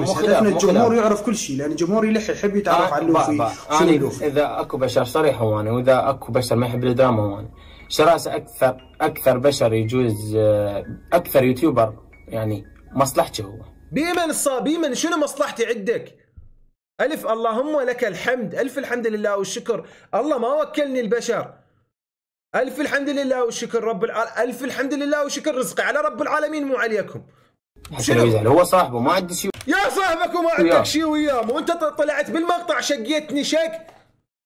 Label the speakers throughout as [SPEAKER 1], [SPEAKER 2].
[SPEAKER 1] بس هدفنا الجمهور يعرف كل شيء، لان الجمهور يحب يتعرف على اللوفي. شنو اللوفي؟
[SPEAKER 2] اذا اكو بشر صريح هواني، واذا اكو بشر ما يحب الدراما هواني. شراسه اكثر بشر يجوز اكثر يوتيوبر يعني مصلحته هو.
[SPEAKER 3] بيمن شنو مصلحتي عندك؟ ألف اللهم لك الحمد، ألف الحمد لله والشكر. الله ما وكلني البشر. ألف الحمد لله والشكر ألف الحمد لله والشكر، رزقي على رب العالمين مو عليكم.
[SPEAKER 2] شنو يزعل؟ هو صاحبه ما عنده شيء.
[SPEAKER 3] يا صاحبك وما عندك شيء وياه، وانت طلعت بالمقطع شقيتني شق.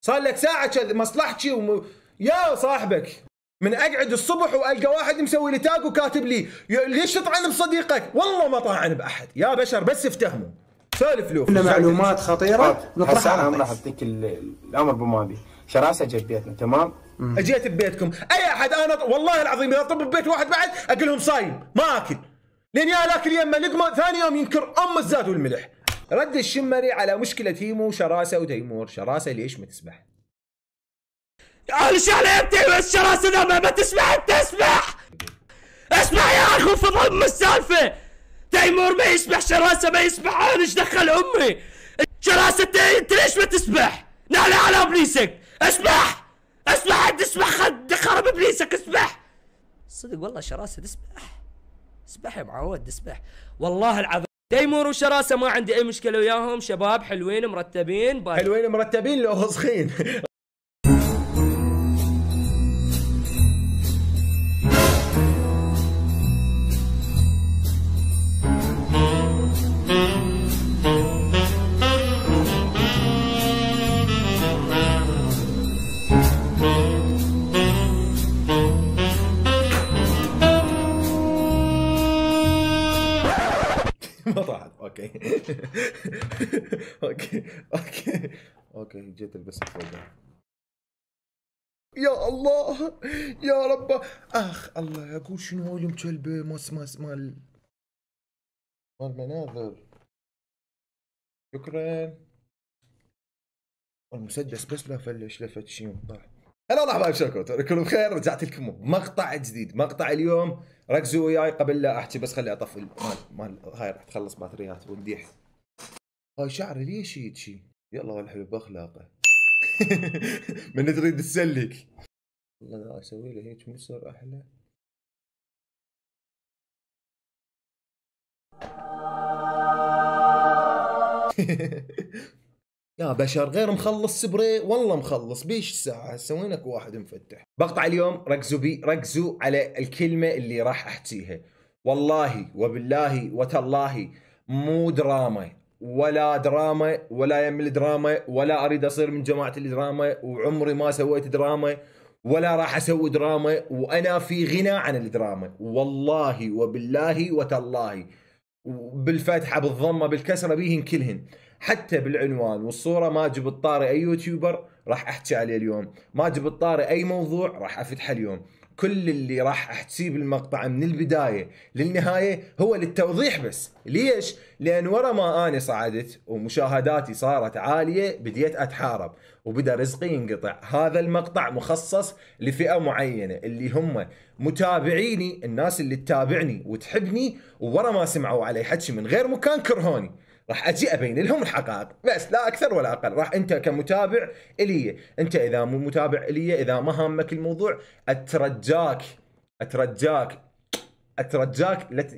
[SPEAKER 3] صار لك ساعة كذا مصلحتي يا صاحبك. من اقعد الصبح والقى واحد مسوي لي تاج وكاتب لي ليش تطعن بصديقك؟ والله ما طاعن باحد يا بشر، بس افتهموا. سالف لوف
[SPEAKER 1] كلها معلومات خطيره
[SPEAKER 2] نطرحها. انا راح اعطيك الامر بماضي. شراسه جت بيتنا تمام.
[SPEAKER 3] اجيت ببيتكم اي احد، انا والله العظيم اذا طب ببيت واحد بعد اقول لهم صايم ما اكل، لين يا الاكل يمه لقمه ثاني يوم ينكر الزاد والملح. رد الشمري على مشكله هيمو شراسه وتيمور. شراسه ليش ما تسبح؟
[SPEAKER 4] علشان يبتي بس شراسه ما تسبح. انت اسبح اسمع يا اخو في ضم السالفه. تيمور ما يسبح، شراسه ما يسبح، انا ايش دخل امي؟ شراسه انت ليش ما تسبح؟ نعلى على ابليسك. اسبح انت اسبح، خرب ابليسك اسبح. صدق والله شراسه تسبح. اسبح يا معود اسبح والله العظيم. تيمور وشراسه ما عندي اي مشكله وياهم، شباب حلوين مرتبين
[SPEAKER 3] حلوين مرتبين لو وسخين. ما طاحت. اوكي اوكي جيت البس فوق. يا الله يا رب. اخ الله اقول شنو هو المكلبه مال مناظر. شكرا. المسدس بس لا فلش لفت شيء طاح. هلا والله احباب شكو كلكم بخير. رجعت لكم بمقطع جديد. مقطع اليوم ركزوا وياي قبل لا احكي، بس خلي اطفي مال هاي راح تخلص بطاريات ونديح. هاي شعري ليش هيجي؟ يلا والحلو باخلاقه. من تريد تسلك والله لا اسوي له هيك مصر احلى. يا بشر غير مخلص سبري والله مخلص بيش ساعة سوينك واحد مفتح. مقطع اليوم ركزوا على الكلمة اللي راح احكيها. والله وبالله وتالله مو دراما ولا يم الدراما، ولا اريد اصير من جماعة الدراما، وعمري ما سويت دراما ولا راح اسوي دراما، وانا في غنى عن الدراما. والله وبالله وتالله بالفتحة بالضمة بالكسرة بيهن كلهن، حتى بالعنوان والصورة ما جبت طاري اي يوتيوبر راح احكي عليه اليوم، ما جبت طاري اي موضوع راح افتحه اليوم. كل اللي راح احكيه بالمقطع من البداية للنهاية هو للتوضيح بس. ليش؟ لان ورا ما انا صعدت ومشاهداتي صارت عالية بديت اتحارب وبدا رزقي ينقطع. هذا المقطع مخصص لفئة معينة اللي هم متابعيني، الناس اللي تتابعني وتحبني، وورا ما سمعوا علي حكي من غير مكان كرهوني. راح اجي ابين لهم الحقائق بس لا اكثر ولا اقل. راح انت كمتابع الي، انت اذا مو متابع الي، اذا ما هامك الموضوع، اترجاك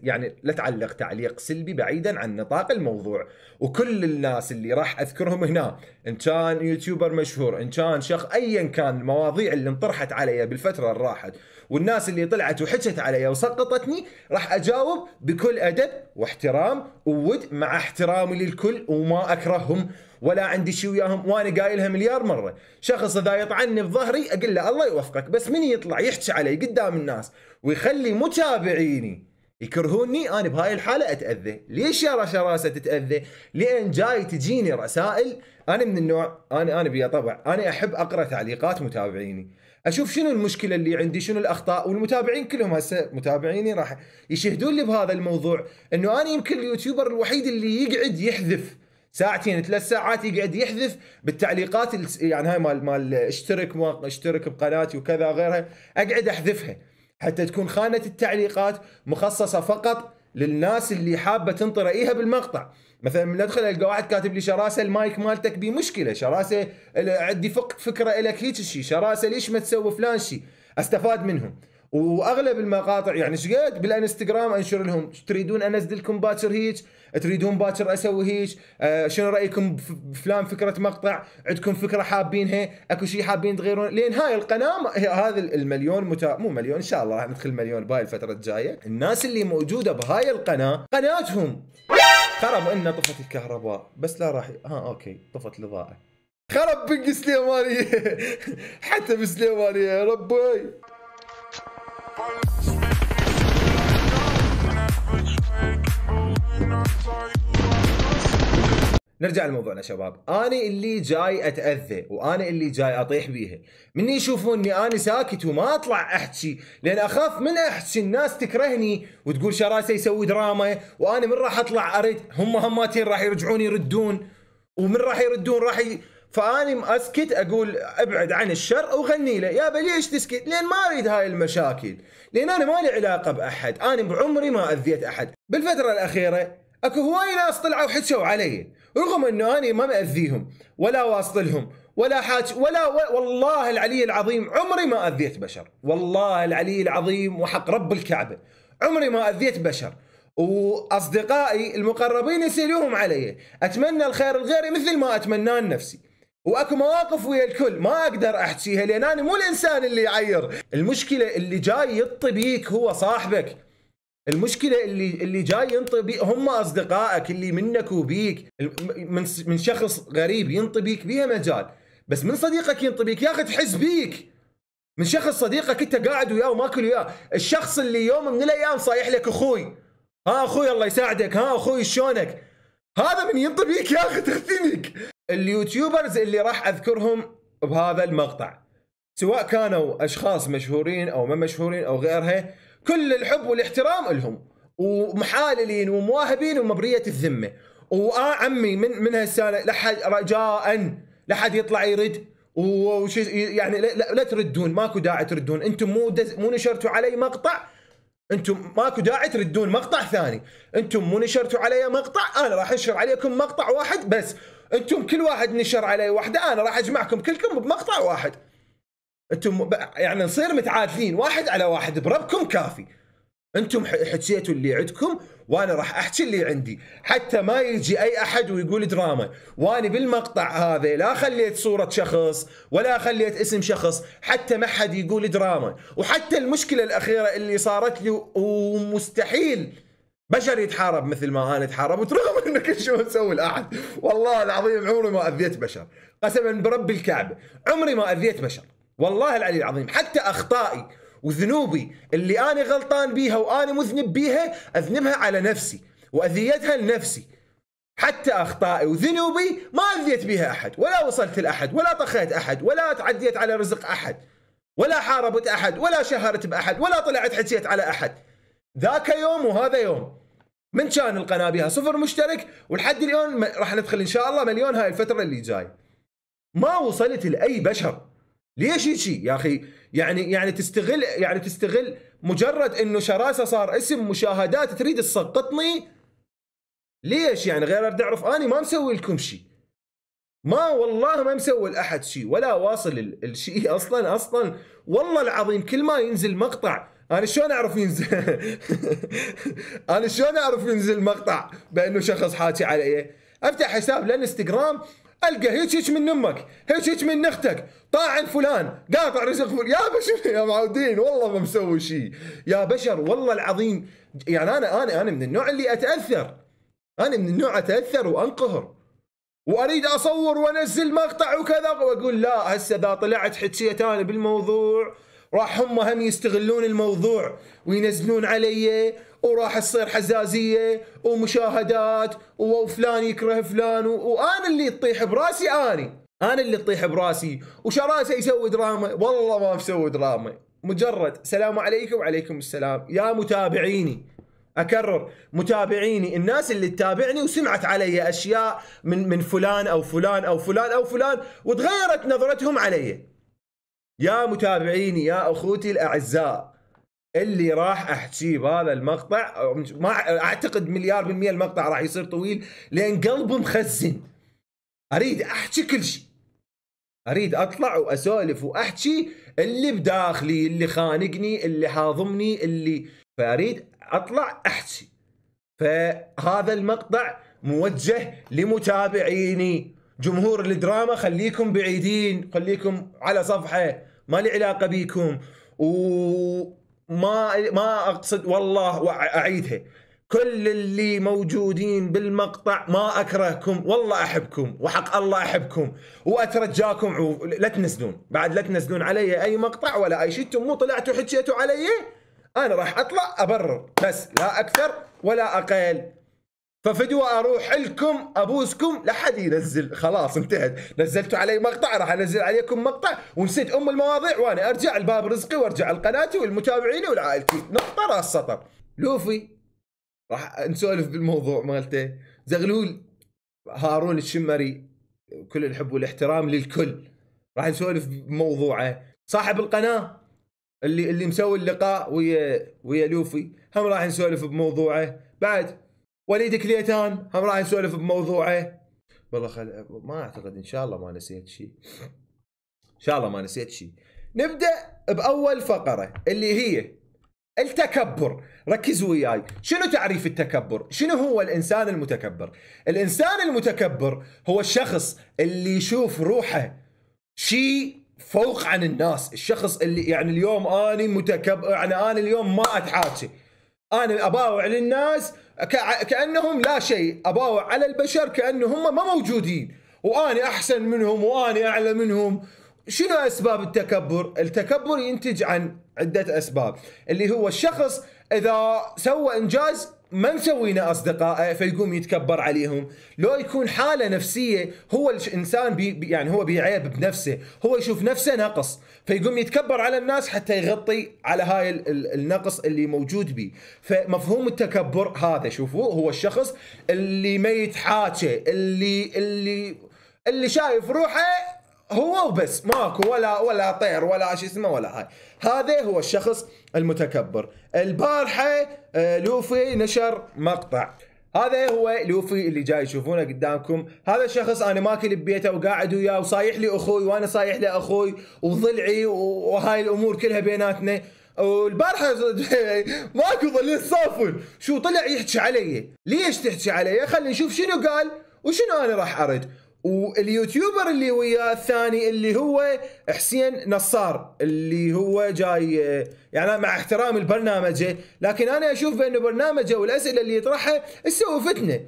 [SPEAKER 3] يعني لا تعلق تعليق سلبي بعيدا عن نطاق الموضوع. وكل الناس اللي راح اذكرهم هنا، ان كان يوتيوبر مشهور، ان كان شخص، ايا كان المواضيع اللي انطرحت علي بالفتره اللي راحت، والناس اللي طلعت وحكت علي وسقطتني، راح اجاوب بكل ادب واحترام وود، مع احترامي للكل وما اكرههم ولا عندي شيء وياهم. وانا قايلها مليار مره، شخص اذا يطعني بظهري اقول له الله يوفقك، بس من يطلع يحكي علي قدام الناس ويخلي متابعيني يكرهوني، انا بهاي الحاله اتاذى. ليش يا شراسه تتاذى؟ لان جاي تجيني رسائل. انا من النوع، انا بيا طبع، انا احب اقرا تعليقات متابعيني، اشوف شنو المشكله اللي عندي، شنو الاخطاء. والمتابعين كلهم هسه متابعيني راح يشهدون لي بهذا الموضوع، انه انا يمكن اليوتيوبر الوحيد اللي يقعد يحذف ساعتين 3 ساعات، يقعد يحذف بالتعليقات. يعني هاي مال اشترك بقناتي وكذا غيرها، اقعد احذفها حتى تكون خانة التعليقات مخصصة فقط للناس اللي حابه تنطي رايها بالمقطع. مثلا من ادخل القى واحد كاتب لي شراسه المايك مالتك بيه مشكله، شراسه عندي فكره لك هيك شيء، شراسه ليش ما تسوي فلان شيء، استفاد منهم. واغلب المقاطع يعني شقد بالانستغرام انشر لهم تريدون انزل لكم باكر هيك، تريدون باكر اسوي هيك، شنو رايكم بفلان فكره مقطع، عندكم فكره حابينها، اكو شيء حابين تغيرون. لين هاي القناه هذا المليون مو مليون، ان شاء الله راح ندخل مليون بهاي الفتره الجايه. الناس اللي موجوده بهاي القناه قناتهم خرب انه طفت الكهرباء، بس لا راح اوكي طفت الاضاءه، خرب بنك سليمانيه حتى بسليمانيه يا ربي. نرجع لموضوعنا شباب. انا اللي جاي اتاذى وانا اللي جاي اطيح بيها مني يشوفوني انا ساكت وما اطلع احكي، لان اخاف من احكي الناس تكرهني وتقول شراسه يسوي دراما، وانا من راح اطلع ارد هم هماتين راح يرجعون يردون، ومن راح يردون فاني اسكت اقول ابعد عن الشر وغني له يابا ليش تسكت؟ لان ما اريد هاي المشاكل، لان انا ما لي علاقه باحد، انا بعمري ما اذيت احد. بالفتره الاخيره اكو هواي ناس طلعوا حكوا علي رغم انه انا ما ماذيهم ولا واصلهم ولا حاج ولا والله العلي العظيم عمري ما اذيت بشر، والله العلي العظيم وحق رب الكعبه عمري ما اذيت بشر. واصدقائي المقربين يسالوهم علي، اتمنى الخير لغيري مثل ما اتمناه لنفسي. واكو مواقف ويا الكل ما اقدر احكيها لان انا مو الانسان اللي يعير. المشكله اللي جاي يطي بيك هو صاحبك، المشكله اللي جاي ينطي بيك هم اصدقائك اللي منك وبيك. من شخص غريب ينطي بيك بيها مجال، بس من صديقك ينطي بيك يا اخي تحس بيك. من شخص صديقك انت قاعد وياه وماكل وياه، الشخص اللي يوم من الايام صايح لك اخوي، ها اخوي الله يساعدك، ها اخوي شلونك، هذا من ينطي بيك يا اخي تختنك. اليوتيوبرز اللي راح اذكرهم بهذا المقطع سواء كانوا اشخاص مشهورين او ما مشهورين او غيرها، كل الحب والاحترام لهم، ومحاللين ومواهبين ومبرية الذمة. وعمي من هالسنة لحد رجاء لحد يطلع يرد يعني لا تردون، ماكو داعي تردون. انتم مو نشرتوا علي مقطع، انتم ماكو داعي تردون مقطع ثاني. انتم مو نشرتوا علي مقطع، انا راح انشر عليكم مقطع واحد بس. انتم كل واحد نشر علي واحدة، انا راح اجمعكم كلكم بمقطع واحد. انتم يعني نصير متعادلين واحد على واحد بربكم كافي. انتم حكيتوا اللي عندكم وانا راح احكي اللي عندي، حتى ما يجي اي احد ويقول دراما. وانا بالمقطع هذا لا خليت صورة شخص ولا خليت اسم شخص، حتى ما حد يقول دراما. وحتى المشكلة الاخيرة اللي صارت لي ومستحيل بشر يتحارب مثل ما انا اتحارب، وترغم انه كل شيء اسوي لاحد. والله العظيم عمري ما اذيت بشر، قسما برب الكعبة عمري ما اذيت بشر، والله العلي العظيم. حتى اخطائي وذنوبي اللي انا غلطان بيها وانا مذنب بيها اذنبها على نفسي واذيتها لنفسي. حتى اخطائي وذنوبي ما اذيت بيها احد، ولا وصلت لاحد، ولا طخيت احد، ولا تعديت على رزق احد، ولا حاربت احد، ولا شهرت باحد، ولا طلعت حكيت على احد. ذاك يوم وهذا يوم من كان القناه بها 0 مشترك ولحد اليوم راح ندخل ان شاء الله مليون هاي الفتره اللي جاي. ما وصلت لاي بشر. ليش هيك يا اخي؟ يعني تستغل مجرد انه شراسه صار اسم مشاهدات تريد تسقطني. ليش يعني؟ غير اريد اعرف اني ما مسوي لكم شيء، ما والله ما مسوي لاحد شيء ولا واصل الشيء اصلا. والله العظيم كل ما ينزل مقطع انا شلون اعرف ينزل انا شلون اعرف ينزل مقطع بانه شخص حاكي علي؟ افتح حساب الانستغرام القى هيك من امك، هيك من اختك، طاعن فلان، قاطع رزق فلان. يا بشر يا معودين والله ما مسوي شيء يا بشر، والله العظيم. يعني انا من النوع اللي اتاثر، انا من النوع اتاثر وانقهر واريد اصور وانزل مقطع وكذا، واقول لا هسه اذا طلعت حكيت انا بالموضوع راح هم يستغلون الموضوع وينزلون علي، وراح تصير حزازيه ومشاهدات وفلان يكره فلان، وانا اللي تطيح براسي، انا اللي تطيح براسي. وشراسه يسوي دراما، والله ما مسوي دراما، مجرد سلام عليكم وعليكم السلام. يا متابعيني، اكرر متابعيني، الناس اللي تتابعني وسمعت علي اشياء من فلان او فلان او فلان او فلان وتغيرت نظرتهم علي، يا متابعيني يا اخوتي الاعزاء، اللي راح احكيه بهذا المقطع، ما اعتقد مليار بالمية المقطع راح يصير طويل لان قلبي مخزن. اريد احكي كل شيء، اريد اطلع واسولف واحكي اللي بداخلي، اللي خانقني، اللي حاضمني، اللي فاريد اطلع احكي. فهذا المقطع موجه لمتابعيني، جمهور الدراما خليكم بعيدين، خليكم على صفحة، ما لي علاقة بيكم. ما اقصد والله واعيدها، كل اللي موجودين بالمقطع ما اكرهكم، والله احبكم وحق الله احبكم، واترجاكم لا تنزلون بعد، لا تنزلون علي اي مقطع ولا اي شيء. انتم مو طلعتوا حكيتوا علي، انا راح اطلع ابرر بس، لا اكثر ولا اقل. ففدوة اروح لكم ابوسكم لا حد ينزل، خلاص انتهت. نزلتوا علي مقطع راح انزل عليكم مقطع، ونسيت المواضيع، وانا ارجع لباب رزقي وارجع لقناتي والمتابعين ولعائلتي، نقطة راس سطر. لوفي راح نسولف بالموضوع مالته. زغلول هارون الشمري، كل الحب والاحترام للكل، راح نسولف بموضوعه. صاحب القناة اللي مسوي اللقاء ويا لوفي، هم راح نسولف بموضوعه. بعد وليد كليتان هم راح نسولف بموضوعه. والله ما اعتقد، ان شاء الله ما نسيت شيء، ان شاء الله ما نسيت شيء. نبدا باول فقره اللي هي التكبر. ركزوا وياي، شنو تعريف التكبر؟ شنو هو الانسان المتكبر؟ الانسان المتكبر هو الشخص اللي يشوف روحه شيء فوق عن الناس. الشخص اللي يعني اليوم اني متكبر، يعني انا اليوم ما اتحاكي، انا اباوع للناس كانهم لا شيء، اباوع على البشر كانهم ما موجودين، واني احسن منهم واني اعلى منهم. شنو اسباب التكبر؟ التكبر ينتج عن عده اسباب، اللي هو الشخص اذا سوى انجاز ما مسوينه اصدقائه فيقوم يتكبر عليهم. لو يكون حاله نفسيه، هو الانسان يعني هو بيعيب بنفسه، هو يشوف نفسه نقص فيقوم يتكبر على الناس حتى يغطي على هاي النقص اللي موجود به. فمفهوم التكبر هذا، شوفوا، هو الشخص اللي ما يتحاكى، اللي شايف روحه هو وبس، ماكو ولا طير ولا شو اسمه ولا هاي. هذا هو الشخص المتكبر. البارحة لوفي نشر مقطع، هذا هو لوفي اللي جاي تشوفونه قدامكم. هذا الشخص انا ماكل ببيته وقاعد وياه وصايح لي اخوي وانا صايح لي اخوي وضلعي وهاي الامور كلها بيناتنا. والبارحة ماكو ظليت صافن، شو طلع يحكي علي. ليش تحكي علي؟ خلينا نشوف شنو قال وشنو انا راح ارد. واليوتيوبر اللي وياه الثاني اللي هو حسين نصار، اللي هو جاي يعني مع احترام البرنامج، لكن انا اشوف بانه برنامجه والاسئله اللي يطرحها تسوي فتنه.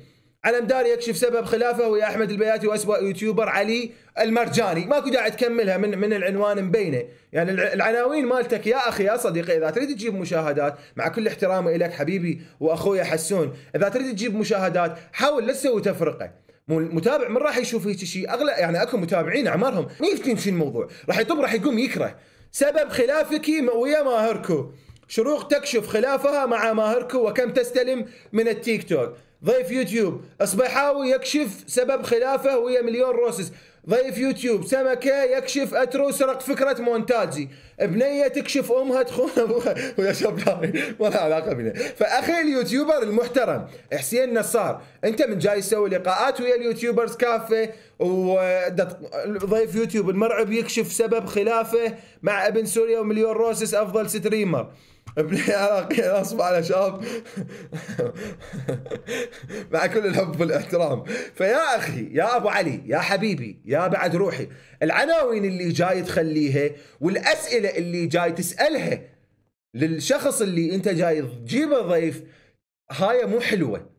[SPEAKER 3] على مدار يكشف سبب خلافه ويا احمد البياتي واسوأ يوتيوبر علي المرجاني. ماكو داعي تكملها من العنوان مبينه. يعني العناوين مالتك يا اخي يا صديقي، اذا تريد تجيب مشاهدات، مع كل احترامي لك حبيبي واخويا حسون، اذا تريد تجيب مشاهدات حاول لا تسوي تفرقه. المتابع من راح يشوف هيك شيء؟ اغلى يعني اكو متابعين اعمارهم ما يفتين شو الموضوع، راح يطب راح يقوم يكره. سبب خلافك ويا ماهركو، شروق تكشف خلافها مع ماهركو وكم تستلم من التيك توك. ضيف يوتيوب اصبحاوي يكشف سبب خلافه ويا مليون روسس. ضيف يوتيوب سمكه يكشف اترو سرق فكره مونتاجي. بنيه تكشف امها تخون ابوها ويا شباب ما له علاقه بنا. فاخي اليوتيوبر المحترم حسين نصار، انت من جاي تسوي لقاءات ويا اليوتيوبرز كافه، وضيف يوتيوب المرعب يكشف سبب خلافه مع ابن سوريا ومليون روسس افضل ستريمر. ابن العراقي اصبح على شاب مع كل الحب والاحترام. فيا اخي يا ابو علي يا حبيبي يا بعد روحي، العناوين اللي جاي تخليها والاسئله اللي جاي تسالها للشخص اللي انت جاي تجيبه ضيف، هاي مو حلوه،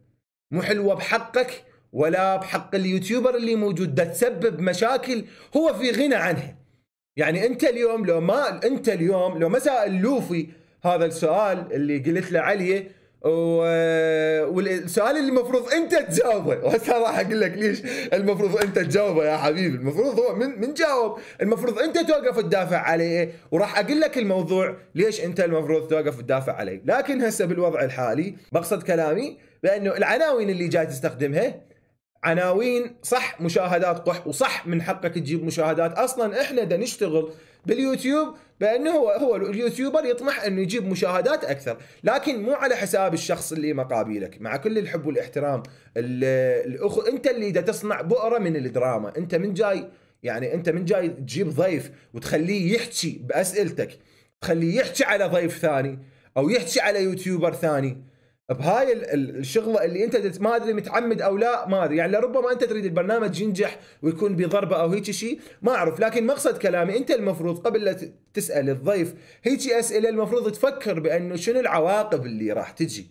[SPEAKER 3] مو حلوه بحقك ولا بحق اليوتيوبر اللي موجود، ده تسبب مشاكل هو في غنى عنها. يعني انت اليوم لو ما سأل لوفي هذا السؤال اللي قلت له عليه، والسؤال اللي المفروض انت تجاوبه، وهسه راح اقول لك ليش المفروض انت تجاوبه يا حبيبي. المفروض هو من جاوب، المفروض انت توقف تدافع عليه، وراح اقول لك الموضوع ليش انت المفروض توقف تدافع عليه. لكن هسه بالوضع الحالي بقصد كلامي بانه العناوين اللي جاي تستخدمها عناوين صح مشاهدات قح، وصح من حقك تجيب مشاهدات. اصلا احنا دا نشتغل باليوتيوب بانه هو اليوتيوبر يطمح انه يجيب مشاهدات اكثر، لكن مو على حساب الشخص اللي مقابلك. مع كل الحب والاحترام انت اللي دا تصنع بؤره من الدراما. انت من جاي تجيب ضيف وتخليه يحكي باسئلتك، تخليه يحكي على ضيف ثاني او يحكي على يوتيوبر ثاني بهاي الشغله اللي انت ما ادري متعمد او لا، ما ادري. يعني لربما انت تريد البرنامج ينجح ويكون بضربه او هيك شيء، ما اعرف. لكن مقصد كلامي انت المفروض قبل لا تسال الضيف هيك اسئله المفروض تفكر بانه شنو العواقب اللي راح تجي،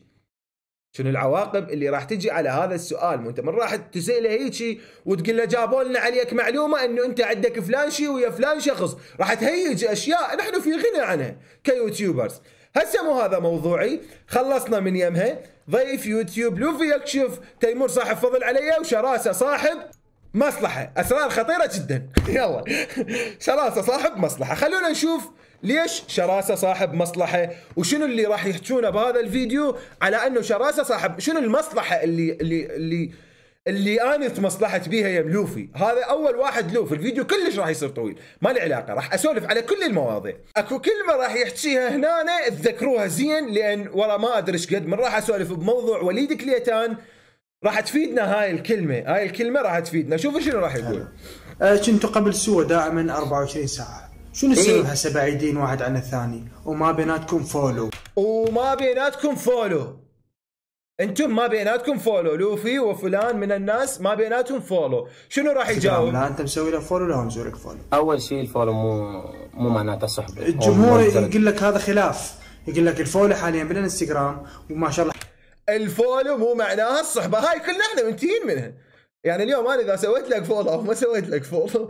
[SPEAKER 3] شنو العواقب اللي راح تجي على هذا السؤال. مو انت من راح تساله هيك وتقول له جابوا لنا عليك معلومه انه انت عندك فلان شيء ويا فلان شخص، راح تهيج اشياء نحن في غنى عنها كيوتيوبرز. هسه مو هذا موضوعي، خلصنا من يمها. ضيف يوتيوب لوفي يكشف، تيمور صاحب فضل علي، وشراسه صاحب مصلحه. اسرار خطيره جدا. يلا شراسه صاحب مصلحه. خلونا نشوف ليش شراسه صاحب مصلحه، وشنو اللي راح يحجونه بهذا الفيديو على انه شراسه صاحب، شنو المصلحه اللي انا تمصلحت بيها يا لوفي. هذا اول واحد لوفي. الفيديو كلش راح يصير طويل، ما له علاقه، راح اسولف على كل المواضيع. اكو كلمه راح يحكيها هنا تذكروها زين، لان ورا ما ادري ايش قد من راح اسولف بموضوع وليد كليتان. راح تفيدنا هاي الكلمه راح تفيدنا. شوفوا شنو راح يقول.
[SPEAKER 1] كنتوا قبل سوا دائما 24 ساعه، شنو السبب هسه بعيدين واحد عن الثاني وما بيناتكم فولو؟ انتم ما بيناتكم فولو، لوفي وفلان من الناس ما بيناتهم فولو. شنو راح يجاوب؟ لا انت مسوي له فولو لا مسوي لك فولو.
[SPEAKER 2] اول شيء الفولو مو معناته صحبه.
[SPEAKER 1] الجمهور يقول لك هذا خلاف، يقول لك الفولو حاليا بالانستغرام وما شاء الله
[SPEAKER 3] الفولو مو معناها الصحبه. هاي كلنا احنا منتهين منها. يعني اليوم انا اذا سويت لك فولو او ما سويت لك فولو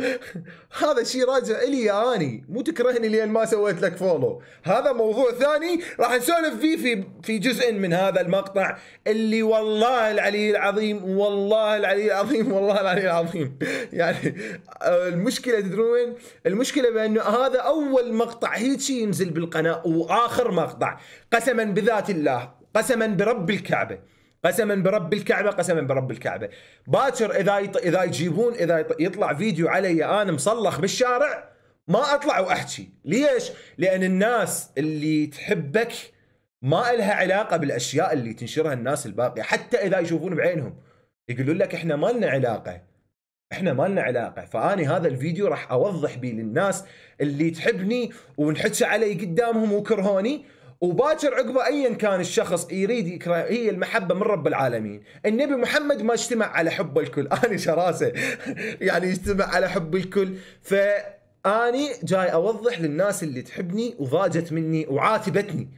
[SPEAKER 3] هذا شيء راجع الي اني، مو تكرهني لان ما سويت لك فولو. هذا موضوع ثاني راح نسولف فيه في جزء من هذا المقطع اللي والله العلي العظيم يعني المشكله تدرون وين؟ المشكله بانه هذا اول مقطع هيك ينزل بالقناه واخر مقطع. قسما بذات الله، قسما برب الكعبه باكر اذا يطلع فيديو علي انا مصلخ بالشارع ما اطلع واحكي. ليش؟ لان الناس اللي تحبك ما لها علاقه بالاشياء اللي تنشرها الناس الباقيه. حتى اذا يشوفون بعينهم يقولون لك احنا ما لنا علاقه. فاني هذا الفيديو راح اوضح بيه للناس اللي تحبني ونحكي علي قدامهم وكرهوني، وباكر عقبه ايا كان الشخص يريد يكره. هي المحبه من رب العالمين. النبي محمد ما اجتمع على حب الكل، اني شراسه يعني يجتمع على حب الكل. فاني جاي اوضح للناس اللي تحبني وضاجت مني وعاتبتني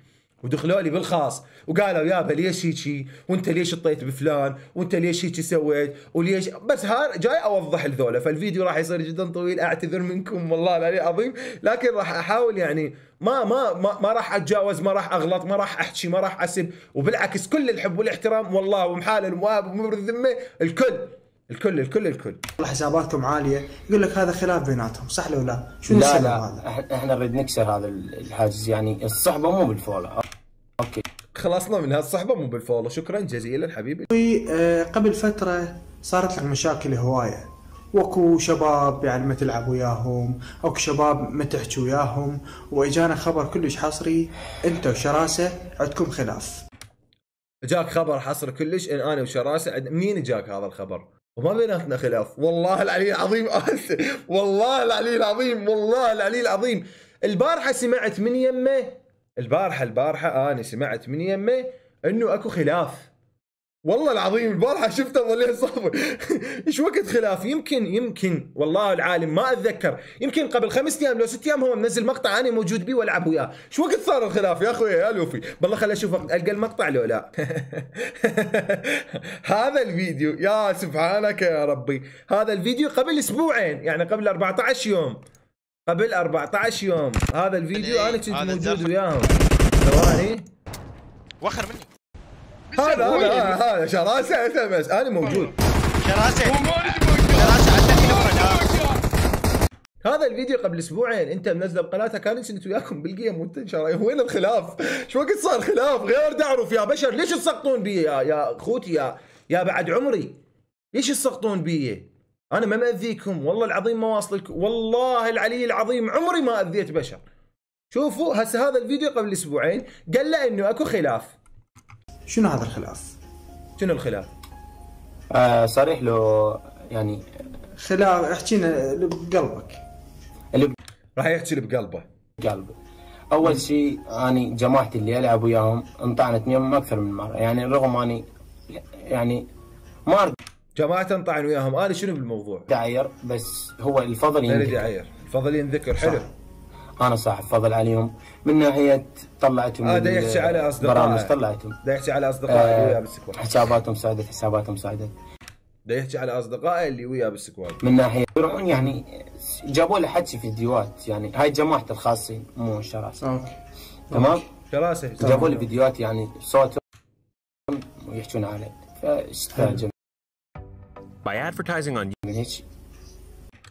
[SPEAKER 3] ودخلوا لي بالخاص وقالوا يابا ليش هيك، وانت ليش اطيت بفلان، وانت ليش هيك سويت، وليش. بس جاي اوضح لذولا. فالفيديو راح يصير جدا طويل، اعتذر منكم والله العلي العظيم، لكن راح احاول يعني ما راح اتجاوز، ما راح اغلط، ما راح احكي، ما راح اسب، وبالعكس كل الحب والاحترام والله ومحالل ومواب ومبر الذمه الكل.
[SPEAKER 1] حساباتكم عاليه، يقول لك هذا خلاف بيناتهم، صح لو لا؟ شنو السبب هذا؟
[SPEAKER 2] احنا نريد نكسر هذا الحاجز. يعني الصحبه مو بالفولو. اوكي
[SPEAKER 3] خلصنا من هالصحبه مو بالفولو. شكرا جزيلا حبيبي.
[SPEAKER 1] قبل فتره صارت لك مشاكل هوايه، واكو شباب يعني ما تلعب وياهم، اكو شباب ما تحكي وياهم، واجانا خبر كلش حصري انت وشراسه عندكم خلاف.
[SPEAKER 3] جاك خبر حصري كلش ان انا وشراسه منين جاك هذا الخبر؟ وما بيناتنا خلاف. والله العلي العظيم والله العلي العظيم البارحه سمعت من يمه، البارحه انا سمعت من يمه انه اكو خلاف. والله العظيم البارحه شفته وليه صابر. ايش وقت خلاف؟ يمكن والله العالم ما اتذكر، يمكن قبل 5 ايام لو 6 ايام هو منزل مقطع انا موجود بيه والعب وياه. ايش وقت صار الخلاف يا اخوي يا لوفي؟ بالله خليني اشوف القى المقطع لو لا. هذا الفيديو يا سبحانك يا ربي، هذا الفيديو قبل اسبوعين، يعني قبل 14 يوم. هذا الفيديو انا كنت موجود وياهم. ثواني
[SPEAKER 5] وخر مني.
[SPEAKER 3] هذا شراسه بس انا موجود.
[SPEAKER 5] شراسه
[SPEAKER 3] هذا الفيديو قبل اسبوعين انت منزله بقناتك، انا كنت وياكم بالجيم وانت وين الخلاف؟ شو وقت صار خلاف؟ غير دعرف يا بشر، ليش تسقطون بي يا اخوتي يا بعد عمري؟ ليش تسقطون بي؟ انا ما ماذيكم والله العظيم، ما واصلكم والله العلي العظيم، عمري ما اذيت بشر. شوفوا هسه هذا الفيديو قبل اسبوعين قال له انه اكو خلاف.
[SPEAKER 1] شنو هذا الخلاف؟
[SPEAKER 3] شنو الخلاف؟
[SPEAKER 2] صريح له يعني
[SPEAKER 1] خلاف، احكينا بقلبك.
[SPEAKER 2] اللي
[SPEAKER 3] راح يحكي اللي بقلبه.
[SPEAKER 2] بقلبه. اول شيء اني جماعتي اللي العب وياهم انطعنت يوم اكثر من مره، يعني رغم اني يعني ما اريد
[SPEAKER 3] جماعة انطعن وياهم، انا شنو بالموضوع؟
[SPEAKER 2] اعير، بس هو الفضل
[SPEAKER 3] اريد
[SPEAKER 2] ينذكر.
[SPEAKER 3] يعير، الفضل ينذكر. حلو.
[SPEAKER 2] انا صاحب فضل عليهم من ناحيه طلعتهم
[SPEAKER 3] دا يحكي على اصدقائه،
[SPEAKER 2] برامج طلعتهم،
[SPEAKER 3] دا يحكي على اصدقائه اللي وياه بالسكواد،
[SPEAKER 2] حساباتهم ساعدت
[SPEAKER 3] دا يحكي على اصدقائه اللي وياه بالسكواد.
[SPEAKER 2] من ناحيه يروحون يعني جابوا له حكي فيديوهات، يعني هاي جماعتي الخاصين مو الشراسه.
[SPEAKER 1] اوكي
[SPEAKER 2] تمام.
[SPEAKER 3] شراسه
[SPEAKER 2] جابوا لي فيديوهات يعني صوتهم ويحكون عليه، فاستعجب
[SPEAKER 6] By advertising on
[SPEAKER 2] من هيك.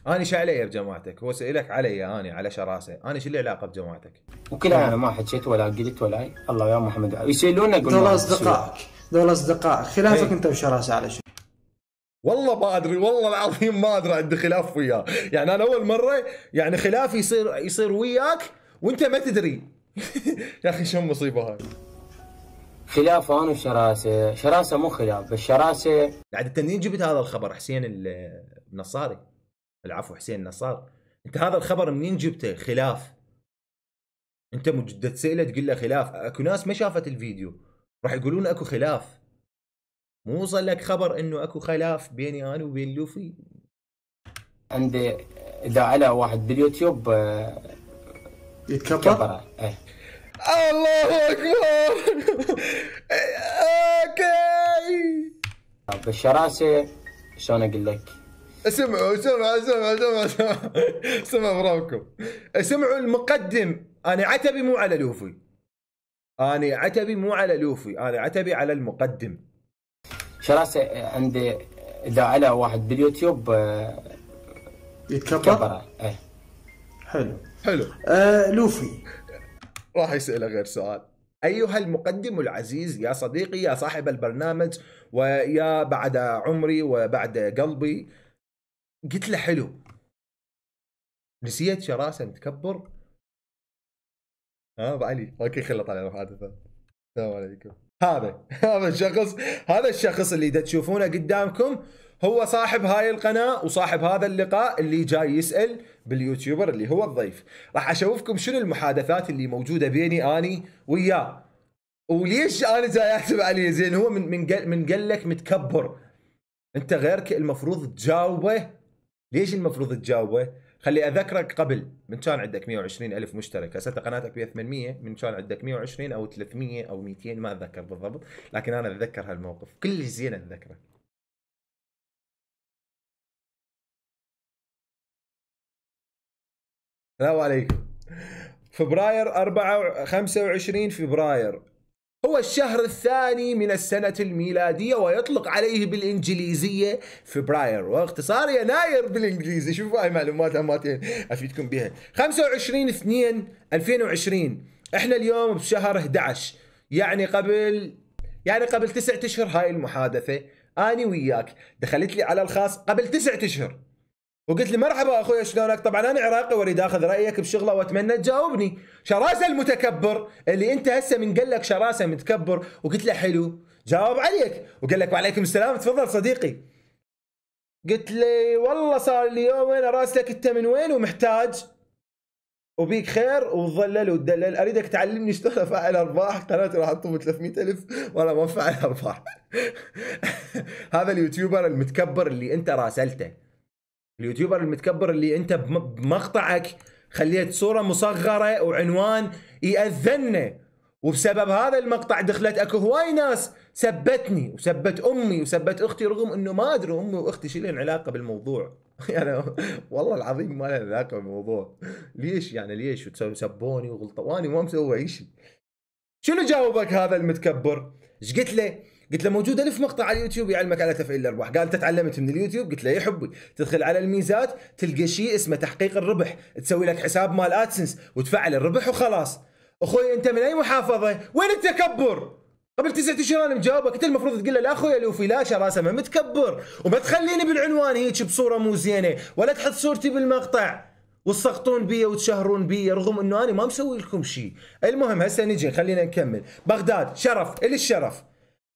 [SPEAKER 3] انا شو علي بجماعتك؟ هو سألك علي انا على شراسه، انا شو لي علاقه بجماعتك؟
[SPEAKER 2] وكلها انا ما حكيت ولا قلت ولا هاي. الله يا محمد يسالونا يقولون
[SPEAKER 1] دول اصدقائك خلافك انت وشراسه على شو؟
[SPEAKER 3] والله ما ادري، والله العظيم ما ادري، عندي خلاف وياه، يعني انا اول مره يعني خلاف يصير وياك وانت ما تدري. يا اخي شو المصيبه هاي؟
[SPEAKER 2] خلاف انا وشراسه، شراسه مو خلاف بس شراسه.
[SPEAKER 3] انت منين جبت هذا الخبر؟ حسين النصاري، العفو حسين النصار، انت هذا الخبر منين جبته؟ خلاف انت مجد تسأله تقول له خلاف؟ اكو ناس ما شافت الفيديو راح يقولون اكو خلاف، مو وصل لك خبر انه اكو خلاف بيني انا وبين لوفي؟
[SPEAKER 2] عنده اذا على واحد باليوتيوب
[SPEAKER 1] يتكبر.
[SPEAKER 3] الله اكبر. اوكي.
[SPEAKER 2] بالشراسه شلون اقول لك؟
[SPEAKER 3] اسمعوا برامكم، اسمعوا المقدم. انا عتبي مو على لوفي، انا عتبي على المقدم.
[SPEAKER 2] شراسه عنده اذا على واحد باليوتيوب
[SPEAKER 1] يتكبر. حلو. لوفي
[SPEAKER 3] راح يسأله غير سؤال. أيها المقدم العزيز، يا صديقي، يا صاحب البرنامج، ويا بعد عمري وبعد قلبي، قلت له حلو، نسيت شراسة متكبر؟ ابو علي اوكي خلط على المحادثة. السلام عليكم. هذا الشخص اللي دا تشوفونه قدامكم هو صاحب هاي القناة وصاحب هذا اللقاء اللي جاي يسأل باليوتيوبر اللي هو الضيف. راح اشوفكم شنو المحادثات اللي موجودة بيني اني وياه، وليش انا جاي احسب عليه. زين هو من قال لك متكبر، انت غيرك المفروض تجاوبه. ليش المفروض تجاوبه؟ خلي اذكرك، قبل من كان عندك 120 الف مشترك، هسه قناتك بيها 800، من كان عندك 120 او 300 او 200 ما اتذكر بالضبط، لكن انا اتذكر هالموقف كل زين اتذكره. السلام عليكم. فبراير 25 فبراير هو الشهر الثاني من السنة الميلادية، ويطلق عليه بالإنجليزية فبراير، واختصار يناير بالإنجليزي. شوفوا هاي معلومات هماتين أفيدكم بها. 25/2/2020، احنا اليوم بشهر 11، يعني قبل 9 اشهر هاي المحادثة اني وياك. دخلت لي على الخاص قبل 9 اشهر وقلت لي مرحبا اخوي شلونك؟ طبعا انا عراقي واريد اخذ رايك بشغله واتمنى تجاوبني. شراسه المتكبر اللي انت هسه من قال لك شراسه متكبر وقلت له حلو، جاوب عليك وقال لك وعليكم السلام تفضل صديقي. قلت لي والله صار لي يومين اراسلك انت من وين ومحتاج وبيك خير وظلل وتدلل، اريدك تعلمني شلون افعل ارباح، قناتي راح اطلب 300,000 وانا ما افعل ارباح. هذا اليوتيوبر المتكبر اللي انت راسلته، اليوتيوبر المتكبر اللي انت بمقطعك خليت صورة مصغرة وعنوان يأذننا، وبسبب هذا المقطع دخلت اكو هواي ناس سبتني وسبت امي وسبت اختي، رغم انه ما ادري امي واختي شو لهم علاقة بالموضوع. يعني والله العظيم ما لهم علاقة بالموضوع. ليش يعني ليش سبوني وغلطواني وما مسوي اي شيء؟ شنو جاوبك هذا المتكبر؟ ايش قلت له؟ قلت له موجود 1000 مقطع على اليوتيوب يعلمك على تفعيل الارباح. قال انت تعلمت من اليوتيوب؟ قلت له يا حبي تدخل على الميزات تلقى شيء اسمه تحقيق الربح، تسوي لك حساب مال ادسنس وتفعل الربح وخلاص. اخوي انت من اي محافظه؟ وين التكبر؟ قبل 9 اشهر انا مجاوبك، انت المفروض تقول له لا اخوي لوفي لا شراسه ما متكبر، وما تخليني بالعنوان هيك بصوره مو زينه، ولا تحط صورتي بالمقطع وتسقطون بي وتشهرون بي رغم انه انا ما مسوي لكم شيء. المهم هسه نجي خلينا نكمل. بغداد شرف الي الشرف.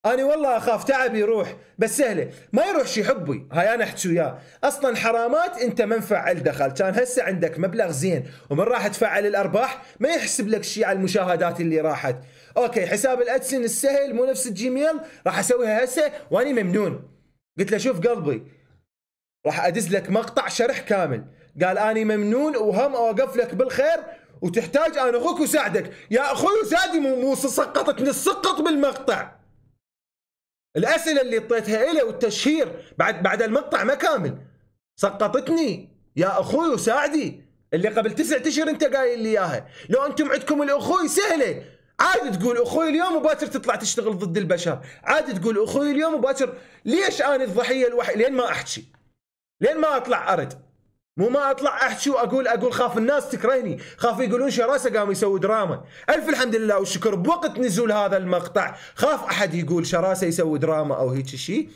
[SPEAKER 3] انا والله اخاف تعب يروح، بس سهله ما يروح شي حبي، هاي انا احكي وياه، اصلا حرامات انت ما مفعل دخل، كان هسه عندك مبلغ زين ومن راح تفعل الارباح ما يحسب لك شيء على المشاهدات اللي راحت. اوكي حساب الادسن السهل مو نفس الجيميل راح اسويها هسه واني ممنون. قلت له شوف قلبي راح ادز لك مقطع شرح كامل، قال اني ممنون وهم اوقف لك بالخير وتحتاج انا اخوك وساعدك. يا اخوي وساعدي مو سقطتني السقط بالمقطع. الاسئله اللي اعطيتها له والتشهير بعد المقطع ما كامل سقطتني. يا اخوي وساعدي اللي قبل 9 اشهر انت قايل لي اياها. لو انتم عندكم الاخوي سهله عادي تقول اخوي اليوم وباكر تطلع تشتغل ضد البشر، عادي تقول اخوي اليوم وباكر. ليش انا الضحيه الوحيده؟ لين ما احكي، لين ما اطلع ارد، مو ما اطلع احكي واقول خاف الناس تكرهني، خاف يقولون شراسه قام يسوي دراما. الف الحمد لله والشكر بوقت نزول هذا المقطع خاف احد يقول شراسه يسوي دراما او هيك شيء.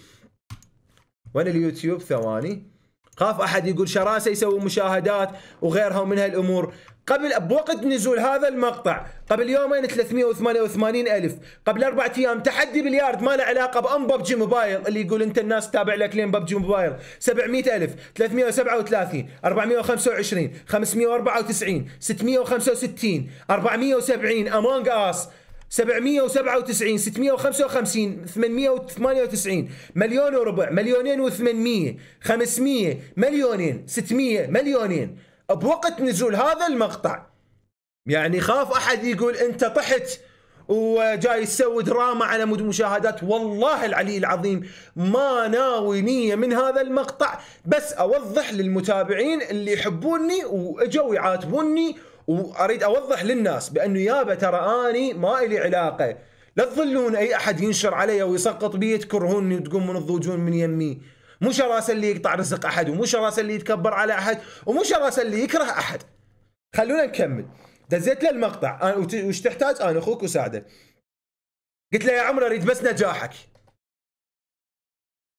[SPEAKER 3] وين اليوتيوب ثواني، خاف احد يقول شراسه يسوي مشاهدات وغيرها ومن هالامور. قبل بوقت نزول هذا المقطع قبل يومين 388,000، قبل 4 ايام تحدي بليارد ما له علاقه بام ببجي موبايل اللي يقول انت الناس تتابع لك لين ببجي موبايل 700,000 337 425 594 665 470 امونج اس 797 655 898 مليون وربع مليونين و800 500 مليونين 600 مليونين بوقت نزول هذا المقطع. يعني خاف احد يقول انت طحت وجاي تسوي دراما على مود مشاهدات. والله العلي العظيم ما ناوي نية من هذا المقطع، بس اوضح للمتابعين اللي يحبوني واجوا يعاتبوني، واريد اوضح للناس بانه يابا ترى اني ما الي علاقه. لا تظلون اي احد ينشر علي ويسقط بي تكرهوني وتقومون تضوجون من يمي. مو شراسه اللي يقطع رزق احد، ومو شراسه اللي يتكبر على احد، ومو شراسه اللي يكره احد. خلونا نكمل. دزيت له المقطع وش تحتاج انا اخوك وساعدك. قلت له يا عمرو اريد بس نجاحك،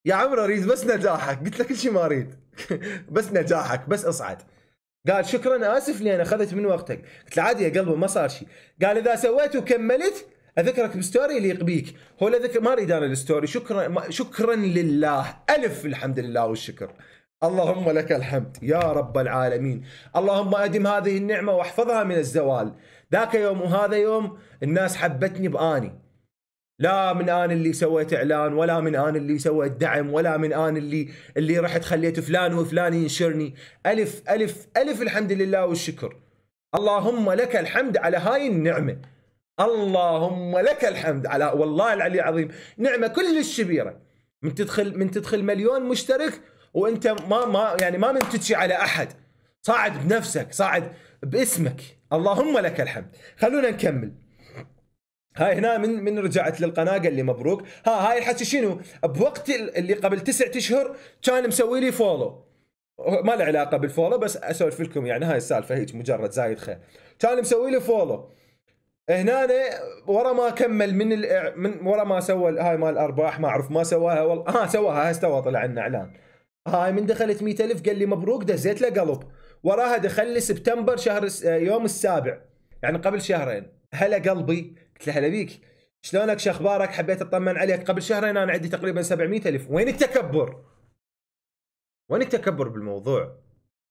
[SPEAKER 3] يا عمرو اريد بس نجاحك. قلت له كل شيء ما اريد بس نجاحك، بس اصعد. قال شكرا اسف لي انا اخذت من وقتك. قلت له عادي يا قلبي ما صار شيء. قال اذا سويت وكملت اذكرك بستوري يليق بيك. هو لا ذكر، ما اريد انا الستوري. شكرا لله، الف الحمد لله والشكر. اللهم لك الحمد يا رب العالمين. اللهم ادم هذه النعمه واحفظها من الزوال. ذاك يوم وهذا يوم الناس حبتني باني، لا من ان اللي سويت اعلان، ولا من ان اللي سويت دعم، ولا من ان اللي رحت خليت فلان وفلان ينشرني. الف الف الف الحمد لله والشكر. اللهم لك الحمد على هاي النعمه. اللهم لك الحمد على، والله العلي العظيم نعمه كلش كبيره. من تدخل مليون مشترك وانت ما منتجي على احد، صاعد بنفسك، صاعد باسمك. اللهم لك الحمد. خلونا نكمل. هاي هنا من رجعت للقناه قال لي مبروك. هاي الحكي شنو؟ بوقت اللي قبل 9 اشهر كان مسوي لي فولو، ما له علاقه بالفولو بس اسولف لكم، يعني هاي السالفه هيك مجرد زايد خير. كان مسوي لي فولو هنا ورا ما كمل من ورا ما سوى هاي مال الارباح، ما اعرف ما سواها والله. سواها، استوى طلع عنا اعلان. هاي من دخلت 100,000 قال لي مبروك، دزيت له قلب. وراها دخل لي سبتمبر يوم السابع، يعني قبل شهرين. هلا قلبي. قلت له هلا بيك، شلونك شو اخبارك؟ حبيت اطمن عليك. قبل شهرين انا عندي تقريبا 700,000. وين التكبر؟ وين التكبر بالموضوع؟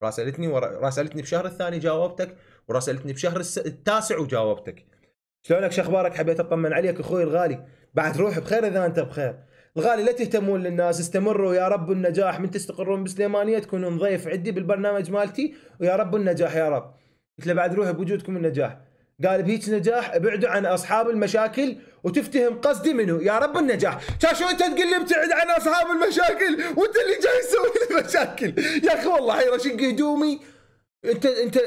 [SPEAKER 3] راسلتني بشهر الثاني جاوبتك، وراسلتني بشهر التاسع وجاوبتك. شلونك شو اخبارك؟ حبيت اطمن عليك اخوي الغالي. بعد روح بخير اذا انت بخير. الغالي لا تهتمون للناس، استمروا يا رب النجاح. من تستقرون بسليمانيه تكونون ضيف عندي بالبرنامج مالتي، ويا رب النجاح يا رب. قلت له بعد روح بوجودكم النجاح. قال بهيك نجاح ابعدوا عن اصحاب المشاكل وتفتهم قصدي منه. يا رب النجاح. شو انت تقول لي ابتعد عن اصحاب المشاكل وانت اللي جاي تسوي لي مشاكل؟ يا اخي والله هاي رشق هدومي.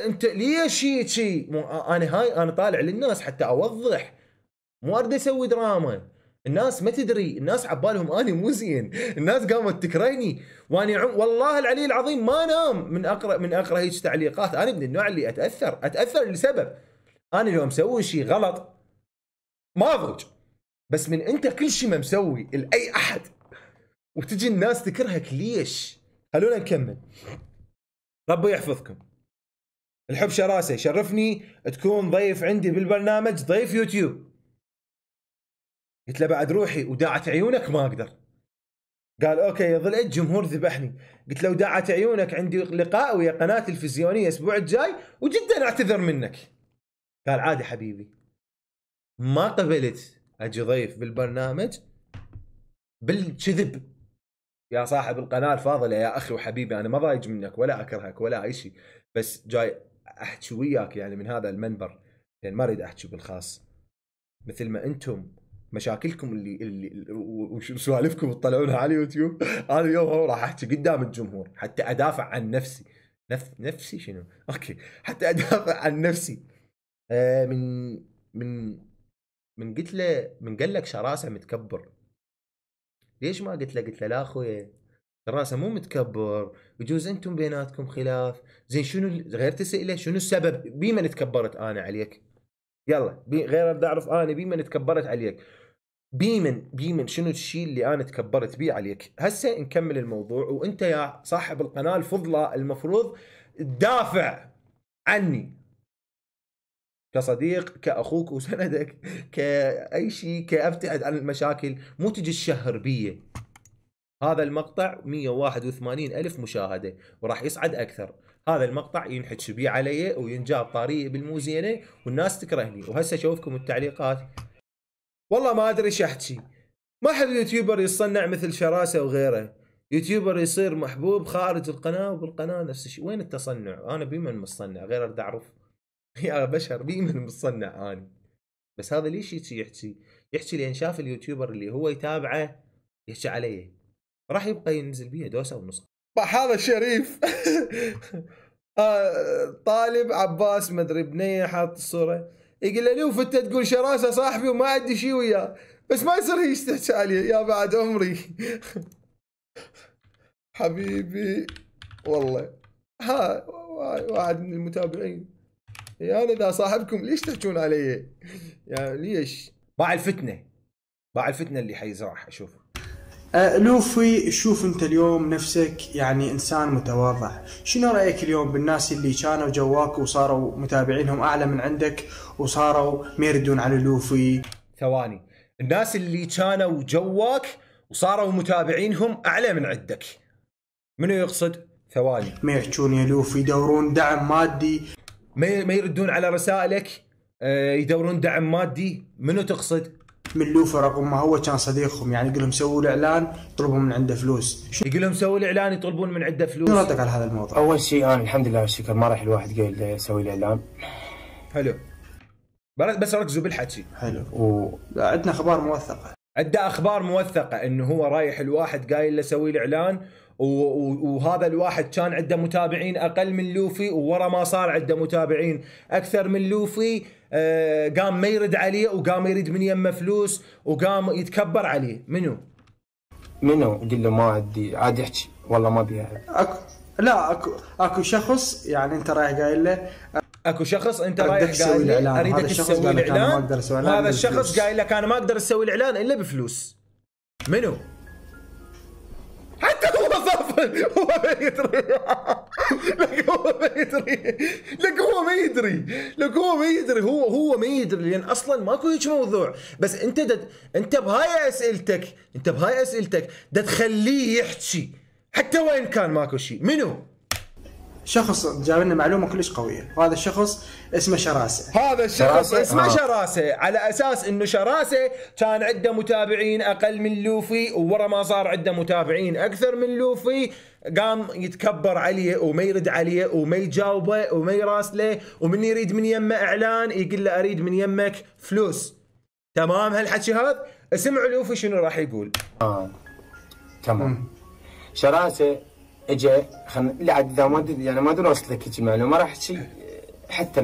[SPEAKER 3] انت ليش شيء؟ انا طالع للناس حتى اوضح، مو اريد اسوي دراما. الناس ما تدري، الناس عبالهم اني مو زين، الناس قامت تكرهني. واني والله العلي العظيم ما انام من اقرا هيك تعليقات. انا من النوع اللي اتاثر لسبب. انا لو مسوي شيء غلط ما اضوج، بس من انت كل شيء ما مسوي لاي احد وتجي الناس تكرهك ليش؟ خلونا نكمل. ربي يحفظكم. الحب شراسه، شرفني تكون ضيف عندي بالبرنامج، ضيف يوتيوب. قلت له بعد روحي وداعت عيونك ما اقدر. قال اوكي يظل الجمهور ذبحني. قلت له وداعت عيونك عندي لقاء ويا قناه تلفزيونيه الاسبوع الجاي وجدا اعتذر منك. قال عادي حبيبي، ما قبلت اجي ضيف بالبرنامج بالكذب. يا صاحب القناه الفاضله يا اخي وحبيبي، انا ما ضايج منك ولا اكرهك ولا اي شيء، بس جاي احكي وياك يعني من هذا المنبر، يعني ما اريد احكي بالخاص. مثل ما انتم مشاكلكم اللي وسوالفكم تطلعونها على اليوتيوب، انا اليوم هو راح احكي قدام الجمهور حتى ادافع عن نفسي. نفسي شنو؟ اوكي، حتى ادافع عن نفسي. من قلت له، من قال لك شراسه متكبر، ليش ما قلت له؟ قلت له لا اخويا، شراسه مو متكبر، بجوز انتم بيناتكم خلاف. زين شنو غير تسأله شنو السبب بمن تكبرت انا عليك؟ يلا غير بدي اعرف انا بمن تكبرت عليك، بمن شنو الشيء اللي انا تكبرت بيه عليك. هسه نكمل الموضوع، وانت يا صاحب القناه الفضلى المفروض تدافع عني كصديق، كاخوك وسندك، كاي شيء، كابتعد عن المشاكل، مو تجي تشهر بيه. هذا المقطع 181,000 مشاهده وراح يصعد اكثر. هذا المقطع ينحكي بيه علي وينجاب طريقي بالموزينه والناس تكرهني. وهسه اشوفكم التعليقات. والله ما ادري ايش احكي، ما احب يوتيوبر يتصنع مثل شراسه وغيره. يوتيوبر يصير محبوب خارج القناه وبالقناه نفس الشيء. وين التصنع؟ انا بمن مصنع غير اريد اعرف يا بشر بمن مصنع اني؟ بس هذا ليش يحكي لان شاف اليوتيوبر اللي هو يتابعه يحكي عليه، راح يبقى ينزل بيه دوسه ونص. هذا شريف طالب عباس مدري بنيه حاط الصوره، يقول له لوف انت تقول شراسه صاحبي وما عندي شيء وياه، بس ما يصير هيك تحكي عليه يا بعد عمري. حبيبي والله ها واحد من المتابعين، يا انا اذا صاحبكم ليش تحكون علي؟ يعني ليش؟ باع الفتنه اللي حيزرعها. اشوف
[SPEAKER 1] لوفي، شوف انت اليوم نفسك يعني انسان متواضع، شنو رايك اليوم بالناس اللي كانوا جواك وصاروا متابعينهم اعلى من عندك وصاروا ما يردون على لوفي؟
[SPEAKER 3] ثواني، الناس اللي كانوا جواك وصاروا متابعينهم اعلى من عندك منو يقصد؟ ثواني،
[SPEAKER 1] ما يحجون يا لوفي، يدورون دعم مادي،
[SPEAKER 3] ما يردون على رسائلك، يدورون دعم مادي، منو تقصد؟
[SPEAKER 1] من لوفي رغم ما هو كان صديقهم، يعني يقول لهم سووا له اعلان يطلبون من عنده فلوس.
[SPEAKER 3] يقول لهم سووا الاعلان يطلبون من عنده فلوس.
[SPEAKER 1] شنو ردك على هذا الموضوع؟
[SPEAKER 2] اول شيء انا الحمد لله والشكر ما راح الواحد قايل يسوي الاعلان.
[SPEAKER 3] حلو، بس ركزوا بالحكي.
[SPEAKER 1] حلو عندنا اخبار موثقه،
[SPEAKER 3] عنده اخبار موثقه انه هو رايح الواحد قايل له سوي الاعلان، وهذا الواحد كان عنده متابعين اقل من لوفي، وورا ما صار عنده متابعين اكثر من لوفي قام ما يرد عليه وقام يريد من يمه فلوس وقام يتكبر عليه. منو؟
[SPEAKER 2] قل له ما عندي، عادي احكي والله ما بيها.
[SPEAKER 1] اكو شخص يعني انت رايح قايل له،
[SPEAKER 3] اكو شخص انت رايح قايل له اريدك تسوي الاعلان، وهذا الشخص قايل لك انا ما اقدر اسوي الاعلان الا بفلوس. منو؟ حتى هو صافن هو ما يدري. هو ما يدري لان اصلا ماكو هيك موضوع. بس انت بهاي اسئلتك دا تخليه يحكي حتى وين كان ماكو شيء. منو؟
[SPEAKER 1] شخص جاب لنا معلومه كلش قويه، وهذا الشخص اسمه شراسه.
[SPEAKER 3] هذا الشخص اسمه شراسه على اساس انه شراسه كان عنده متابعين اقل من لوفي، وورا ما صار عنده متابعين اكثر من لوفي قام يتكبر عليه وما يرد عليه وما يجاوبه وما يراسله، ومن يريد من يمه اعلان يقول له اريد من يمك فلوس. تمام هالحكي هذا؟ اسمعوا لوفي شنو راح يقول.
[SPEAKER 2] تمام. شراسه اجى لا عاد ما يعني ما درست لك هيك معلومه، ما راح احكي حتى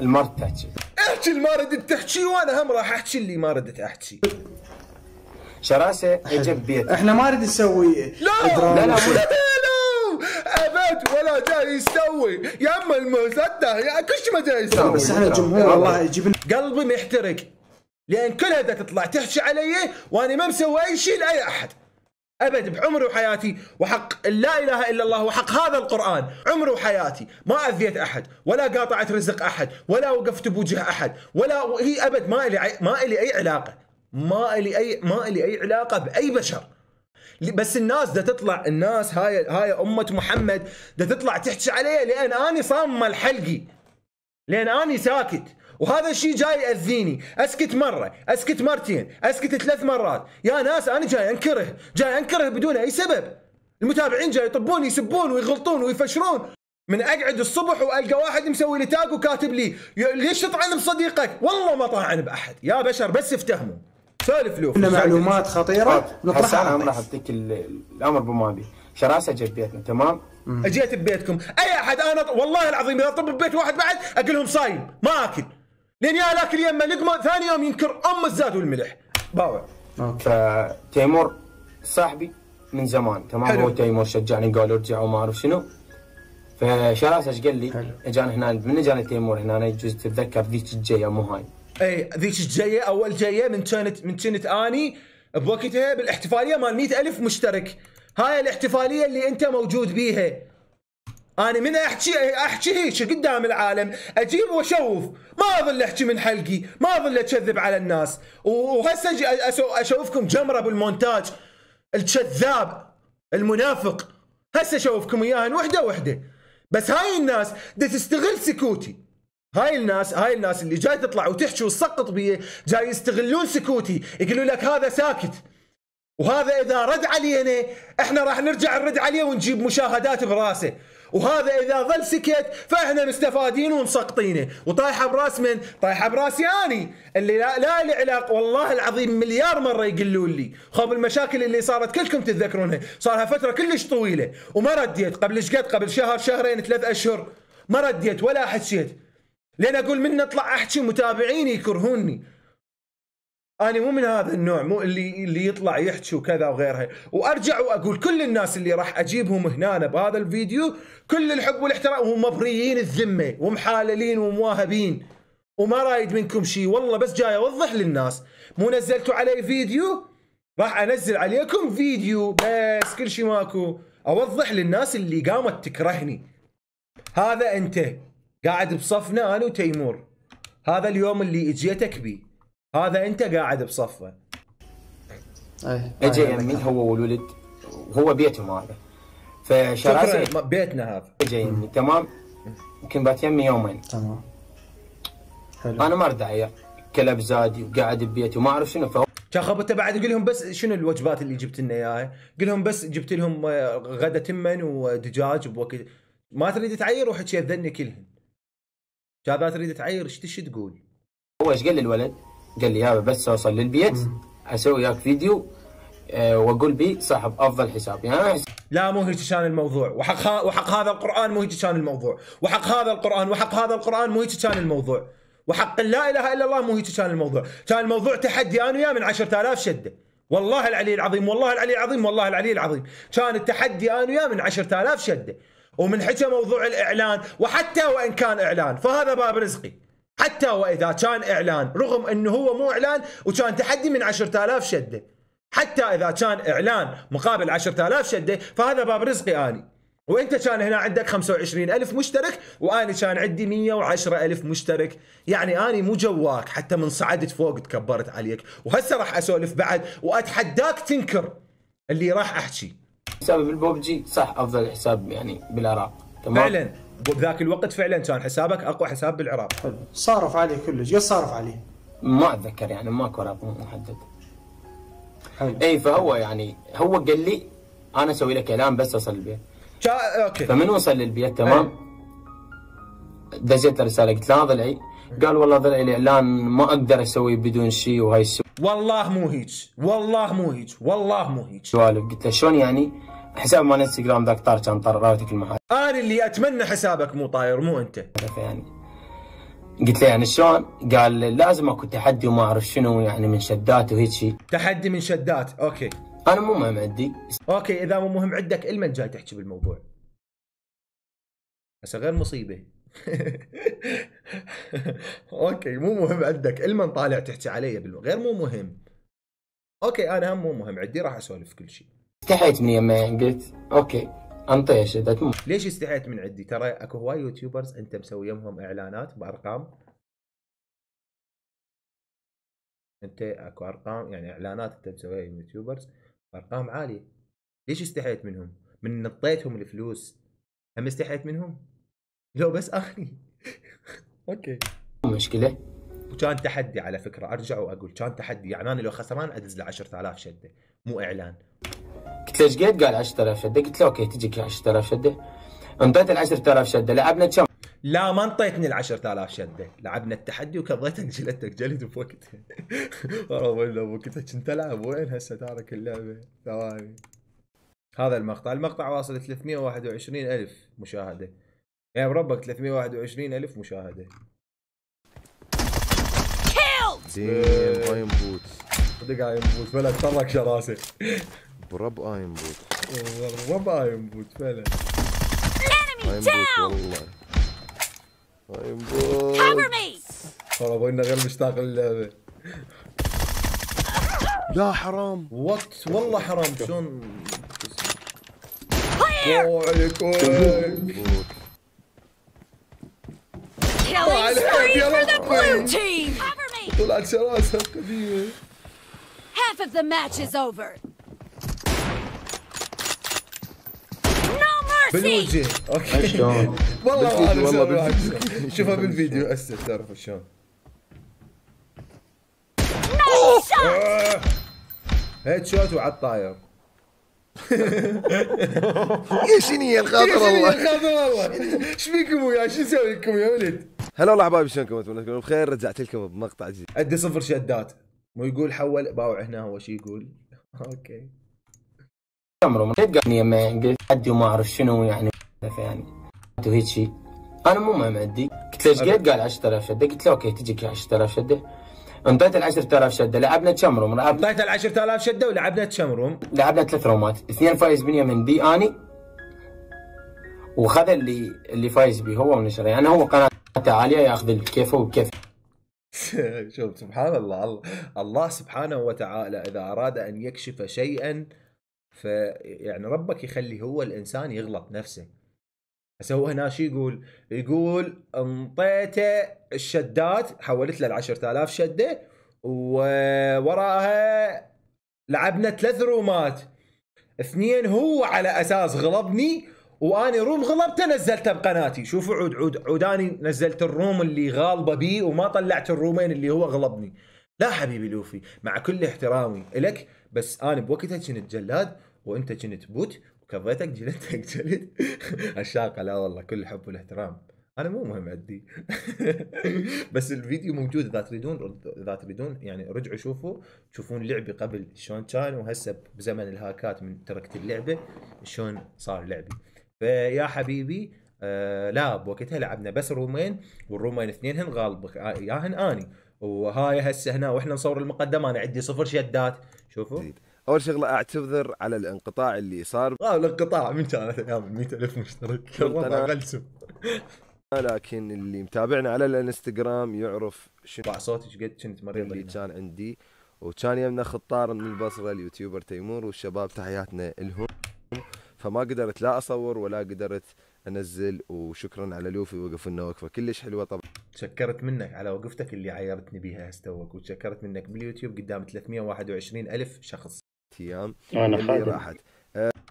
[SPEAKER 2] المرت تحكي.
[SPEAKER 3] احكي اللي ما ردت تحكي وانا هم راح احكي اللي ما ردت احكي.
[SPEAKER 2] شراسه اجى ببيت،
[SPEAKER 1] احنا ما نريد نسوي
[SPEAKER 3] لا ابد ولا جاي يسوي يا اما المصدق يا كل شيء ما جاي يسوي.
[SPEAKER 1] بس احنا الجمهور والله يجيب
[SPEAKER 3] قلبي محترق لان كلها بدها تطلع تحكي علي وانا ما مسوي اي شيء لاي احد ابد بعمري وحياتي، وحق لا اله الا الله وحق هذا القران عمري وحياتي ما اذيت احد ولا قاطعت رزق احد ولا وقفت بوجه احد ولا هي ابد ما لي اي علاقه، ما لي اي علاقه باي بشر. بس الناس بدها تطلع، الناس هاي امه محمد بدها تطلع تحكي علي لان اني صامه الحلقي، لان اني ساكت، وهذا الشيء جاي يأذيني. اسكت مره، اسكت مرتين، اسكت 3 مرات. يا ناس انا جاي انكره بدون اي سبب. المتابعين جاي يطبون يسبون ويغلطون ويفشرون، من اقعد الصبح والقى واحد مسوي لي تاج وكاتب لي ليش تطعن بصديقك؟ والله ما طاعن باحد يا بشر، بس افتهموا سولف لوف
[SPEAKER 1] إن معلومات خطيره
[SPEAKER 2] نطرحها. انا راح اعطيك الامر بما بي. شراسه جت بيتنا تمام.
[SPEAKER 3] اجيت ببيتكم اي احد انا والله العظيم اذا طب ببيت واحد بعد اقول لهم صايم ما اكل، لين يا الاكل يمه لقمه ثاني يوم ينكر الزاد والملح باوع.
[SPEAKER 2] فتيمور صاحبي من زمان تمام. حلو. هو تيمور شجعني قال ارجع وما اعرف شنو. فشراسه ايش قال لي؟ اجانا هنا من اجانا تيمور هنا يجوز تتذكر ذيك الجايه مو هاي. اي ذيك الجايه اول جايه من كنت اني بوقتها بالاحتفاليه مال 100,000 مشترك. هاي الاحتفاليه اللي انت موجود بيها. انا من احكي هيك قدام العالم اجيب واشوف، ما اظل احكي من حلقي، ما اظل اكذب على الناس. وهسه اشوفكم جمره بالمونتاج الكذاب المنافق، هسه اشوفكم اياهن وحده. بس هاي الناس بدها تستغل سكوتي. هاي الناس اللي جاي تطلع وتحكي وتسقط بيه جاي يستغلون سكوتي، يقولوا لك هذا ساكت، وهذا اذا رد علينا احنا راح نرجع نرد عليه ونجيب مشاهدات براسه، وهذا اذا ظل سكت فاحنا مستفادين ومسقطينه. وطايحه براس من؟ طايحه براسي اني اللي لا لي علاقه. والله العظيم مليار مره يقولون لي خب المشاكل اللي صارت كلكم تتذكرونها، صارها فتره كلش طويله وما رديت. قبل ايش قد؟ قبل شهر شهرين 3 اشهر ما رديت ولا حكيت، لين اقول من اطلع احكي متابعيني يكرهوني. أنا مو من هذا النوع، مو اللي يطلع يحكي وكذا وغيرها. وأرجع وأقول كل الناس اللي راح أجيبهم هنا بهذا الفيديو كل الحب والاحترام، وهم مبريين الذمة ومحاللين ومواهبين وما رايد منكم شيء. والله بس جاي أوضح للناس، مو نزلتوا علي فيديو راح أنزل عليكم فيديو، بس كل شيء ماكو. أوضح للناس اللي قامت تكرهني. هذا أنت قاعد بصفنا أنا وتيمور، هذا اليوم اللي اجيتك بيه، هذا انت قاعد بصفه. اجى يمي هو والولد، هو بيتهم هذا. فشراسه
[SPEAKER 3] بيتنا هذا.
[SPEAKER 2] اجى يمي تمام. يمكن بات يمي يومين.
[SPEAKER 1] تمام. حلو.
[SPEAKER 2] انا ما ارد عيا، كلب زادي وقاعد ببيتي وما اعرف شنو.
[SPEAKER 3] شاخب انت بعد قل لهم بس شنو الوجبات اللي جبت لنا اياها؟ قل لهم بس جبت لهم غدا تمن ودجاج بوقت ما تريد تعير وحكي الذني كلهن. كذا تريد تعير ايش تقول؟
[SPEAKER 2] هو ايش قال لي الولد؟ قال لي يابا بس اوصل للبيت اسوي وياك فيديو واقول بي صاحب افضل حساب. يعني
[SPEAKER 3] لا مو هيك كان الموضوع، وحق هذا القران مو هيك كان الموضوع، وحق هذا القران مو هيك كان الموضوع، وحق لا اله الا الله مو هيك كان الموضوع. كان الموضوع تحدي انا وياه من 10,000 شده. والله العلي العظيم، والله العلي العظيم، والله العلي العظيم، كان التحدي انا وياه من 10,000 شده. ومن حكى موضوع الاعلان، وحتى وان كان اعلان فهذا باب رزقي، حتى واذا كان اعلان، رغم انه هو مو اعلان وكان تحدي من 10,000 شده، حتى اذا كان اعلان مقابل 10,000 شده فهذا باب رزقي اني. وانت كان هنا عندك 25,000 مشترك وانا كان عندي 110,000 مشترك. يعني اني مو جواك، حتى من صعدت فوق تكبرت عليك. وهسه راح اسولف بعد واتحداك تنكر اللي راح احكي.
[SPEAKER 2] حسابي بالبوبجي صح افضل حساب يعني بالعراق تمام.
[SPEAKER 3] فعلا بذاك الوقت فعلا كان حسابك اقوى حساب بالعراق.
[SPEAKER 1] صارف عليه كلش، قد صارف عليه؟
[SPEAKER 2] ما اتذكر يعني، ماكو رقم محدد.
[SPEAKER 1] حلو.
[SPEAKER 2] اي فهو يعني هو قال لي انا اسوي لك اعلان بس اوصل البيت.
[SPEAKER 3] اوكي.
[SPEAKER 2] فمن وصل للبيت تمام دزيت له رساله قلت له ضلعي، قال والله ضلعي الاعلان ما اقدر اسوي بدون شيء وهاي
[SPEAKER 3] والله مو هيك، والله مو هيك، والله مو هيك
[SPEAKER 2] سوالف. قلت له شلون يعني؟ حساب مال انستغرام ذاك طار كان طار راوتك المحل.
[SPEAKER 3] انا اللي اتمنى حسابك مو طاير مو انت.
[SPEAKER 2] يعني قلت له يعني شلون؟ قال لازم اكو تحدي وما اعرف شنو يعني من شدات وهيك شيء.
[SPEAKER 3] تحدي من شدات، اوكي.
[SPEAKER 2] انا مو مهم عندي.
[SPEAKER 3] اوكي اذا مو مهم عندك المن جاي تحكي بالموضوع. هسه غير مصيبه، اوكي مو مهم عندك، المن طالع تحكي علي غير مو مهم. اوكي انا هم مو مهم عندي، راح اسولف كل شيء.
[SPEAKER 2] استحيت من يمه قلت اوكي انطيش.
[SPEAKER 3] ليش استحيت من عندي؟ ترى اكو هواي يوتيوبرز انت مسوي يمهم اعلانات بارقام، انت اكو ارقام يعني اعلانات انت مسويها يوتيوبرز بارقام عاليه. ليش استحيت منهم؟ من نطيتهم الفلوس هم استحيت منهم؟ لو بس اخي. اوكي
[SPEAKER 2] مشكله.
[SPEAKER 3] وكان تحدي على فكره، ارجع واقول كان تحدي، يعني انا لو خسران ادز له 10000 شده مو اعلان.
[SPEAKER 2] قلت له ايش قد؟ قال 10000 شده. قلت له اوكي تجيك 10000 شده. انطيت ال 10000 شده. لعبنا كم؟
[SPEAKER 3] لا ما انطيتني ال 10000 شده، لعبنا التحدي وكضيتك جلدتك جلد بوقتها. والله بوقتها كنت العب، وين هسه تارك اللعبه؟ ثواني. هذا المقطع واصل 321,000 مشاهده، يا بربك 321,000 مشاهده.
[SPEAKER 7] زين ايم بوت
[SPEAKER 3] صدق ايم بوت فلا تطرق شراسه.
[SPEAKER 7] برب ايم بوت
[SPEAKER 3] برب ايم بوت فلا
[SPEAKER 7] ايم بوت والله ايم بوت.
[SPEAKER 3] والله ابونا غير مشتاق للعبه.
[SPEAKER 7] لا حرام
[SPEAKER 3] وات والله حرام. شلون عليكم
[SPEAKER 8] Killing spree for the blue team! Cover me!
[SPEAKER 3] طلعت شراسه قديمه.
[SPEAKER 8] Half of the match is over. No mercy!
[SPEAKER 3] بالوجه اوكي.
[SPEAKER 2] شلون؟
[SPEAKER 3] والله ما
[SPEAKER 7] بالفيديو، والله
[SPEAKER 3] بالفيديو. شوفها بالفيديو هسه تعرف شلون.
[SPEAKER 8] Nice shot!
[SPEAKER 3] هيد شوت وعلى الطاير.
[SPEAKER 7] شنو هي الخاطر والله.
[SPEAKER 3] والله ايش فيكم ويا شو نسوي لكم يا ولد؟
[SPEAKER 7] هلا والله احبابي، شلونكم؟ اتمنى تكونوا بخير. رجعت لكم بمقطع جديد.
[SPEAKER 3] ادي 0 شدات، مو يقول حول باوع هنا، هو شو يقول؟ اوكي
[SPEAKER 2] عمره قد قال يمه قلت عدي وما اعرف شنو يعني وهيك شيء. انا مو مهم عندي. قلت له ايش قد؟ قال 10000 شده. قلت له اوكي تجيك 10000 شده. انطيت ال 10000 شده. لعبنا كم روم؟
[SPEAKER 3] اعطيت ال 10000 شده ولعبنا كم روم؟
[SPEAKER 2] لعبنا 3 رومات، 2 فايز بنيه من بي اني، وخذ اللي فايز بيه هو ونشره. يعني هو قناته عاليه ياخذ كيفه وكيف.
[SPEAKER 3] شوف سبحان الله، الله سبحانه وتعالى اذا اراد ان يكشف شيئا يعني ربك يخلي هو الانسان يغلط نفسه. هسه هو هنا شو يقول؟ يقول انطيته الشدات، حولت له ال 10000 شده، ووراها لعبنا 3 رومات، 2 هو على اساس غلبني، واني روم غلبته نزلته بقناتي. شوفوا عوداني نزلت الروم اللي غالبه بيه وما طلعت الرومين اللي هو غلبني. لا حبيبي لوفي، مع كل احترامي الك، بس انا بوقتها كنت جلاد وانت كنت بوت وكضيتك جلدتك جلد. الشاقه لا والله، كل الحب والاحترام، انا مو مهم عندي. بس الفيديو موجود، اذا تريدون يعني رجعوا شوفوا، تشوفون لعبي قبل شلون كان، وهسه بزمن الهاكات من تركت اللعبه شلون صار لعبي. فيا حبيبي لا بوقتها لعبنا بس رومين، والرومين 2 هن غالبك ياهن اني، وهاي هسه هنا واحنا نصور المقدمه انا عندي 0 شدات. شوفوا
[SPEAKER 7] اول شغله اعتذر على الانقطاع اللي صار.
[SPEAKER 3] الانقطاع من كانت ايام 100,000 مشترك والله غلسوا.
[SPEAKER 7] لكن اللي متابعنا على الانستغرام يعرف شنو
[SPEAKER 3] صوتي ايش قد كنت مريض
[SPEAKER 7] اللي كان عندي. وكان يمنا خطار من البصره اليوتيوبر تيمور، والشباب تحياتنا لهم. فما قدرت لا اصور ولا قدرت انزل. وشكرا على لوفي، وقف لنا وقفه كلش حلوه. طبعا
[SPEAKER 3] تشكرت منك على وقفتك اللي عيرتني بيها هستوك، وتشكرت منك باليوتيوب قدام 321,000 شخص.
[SPEAKER 7] ايام
[SPEAKER 2] انا
[SPEAKER 7] اللي
[SPEAKER 2] خادم.
[SPEAKER 7] راحت.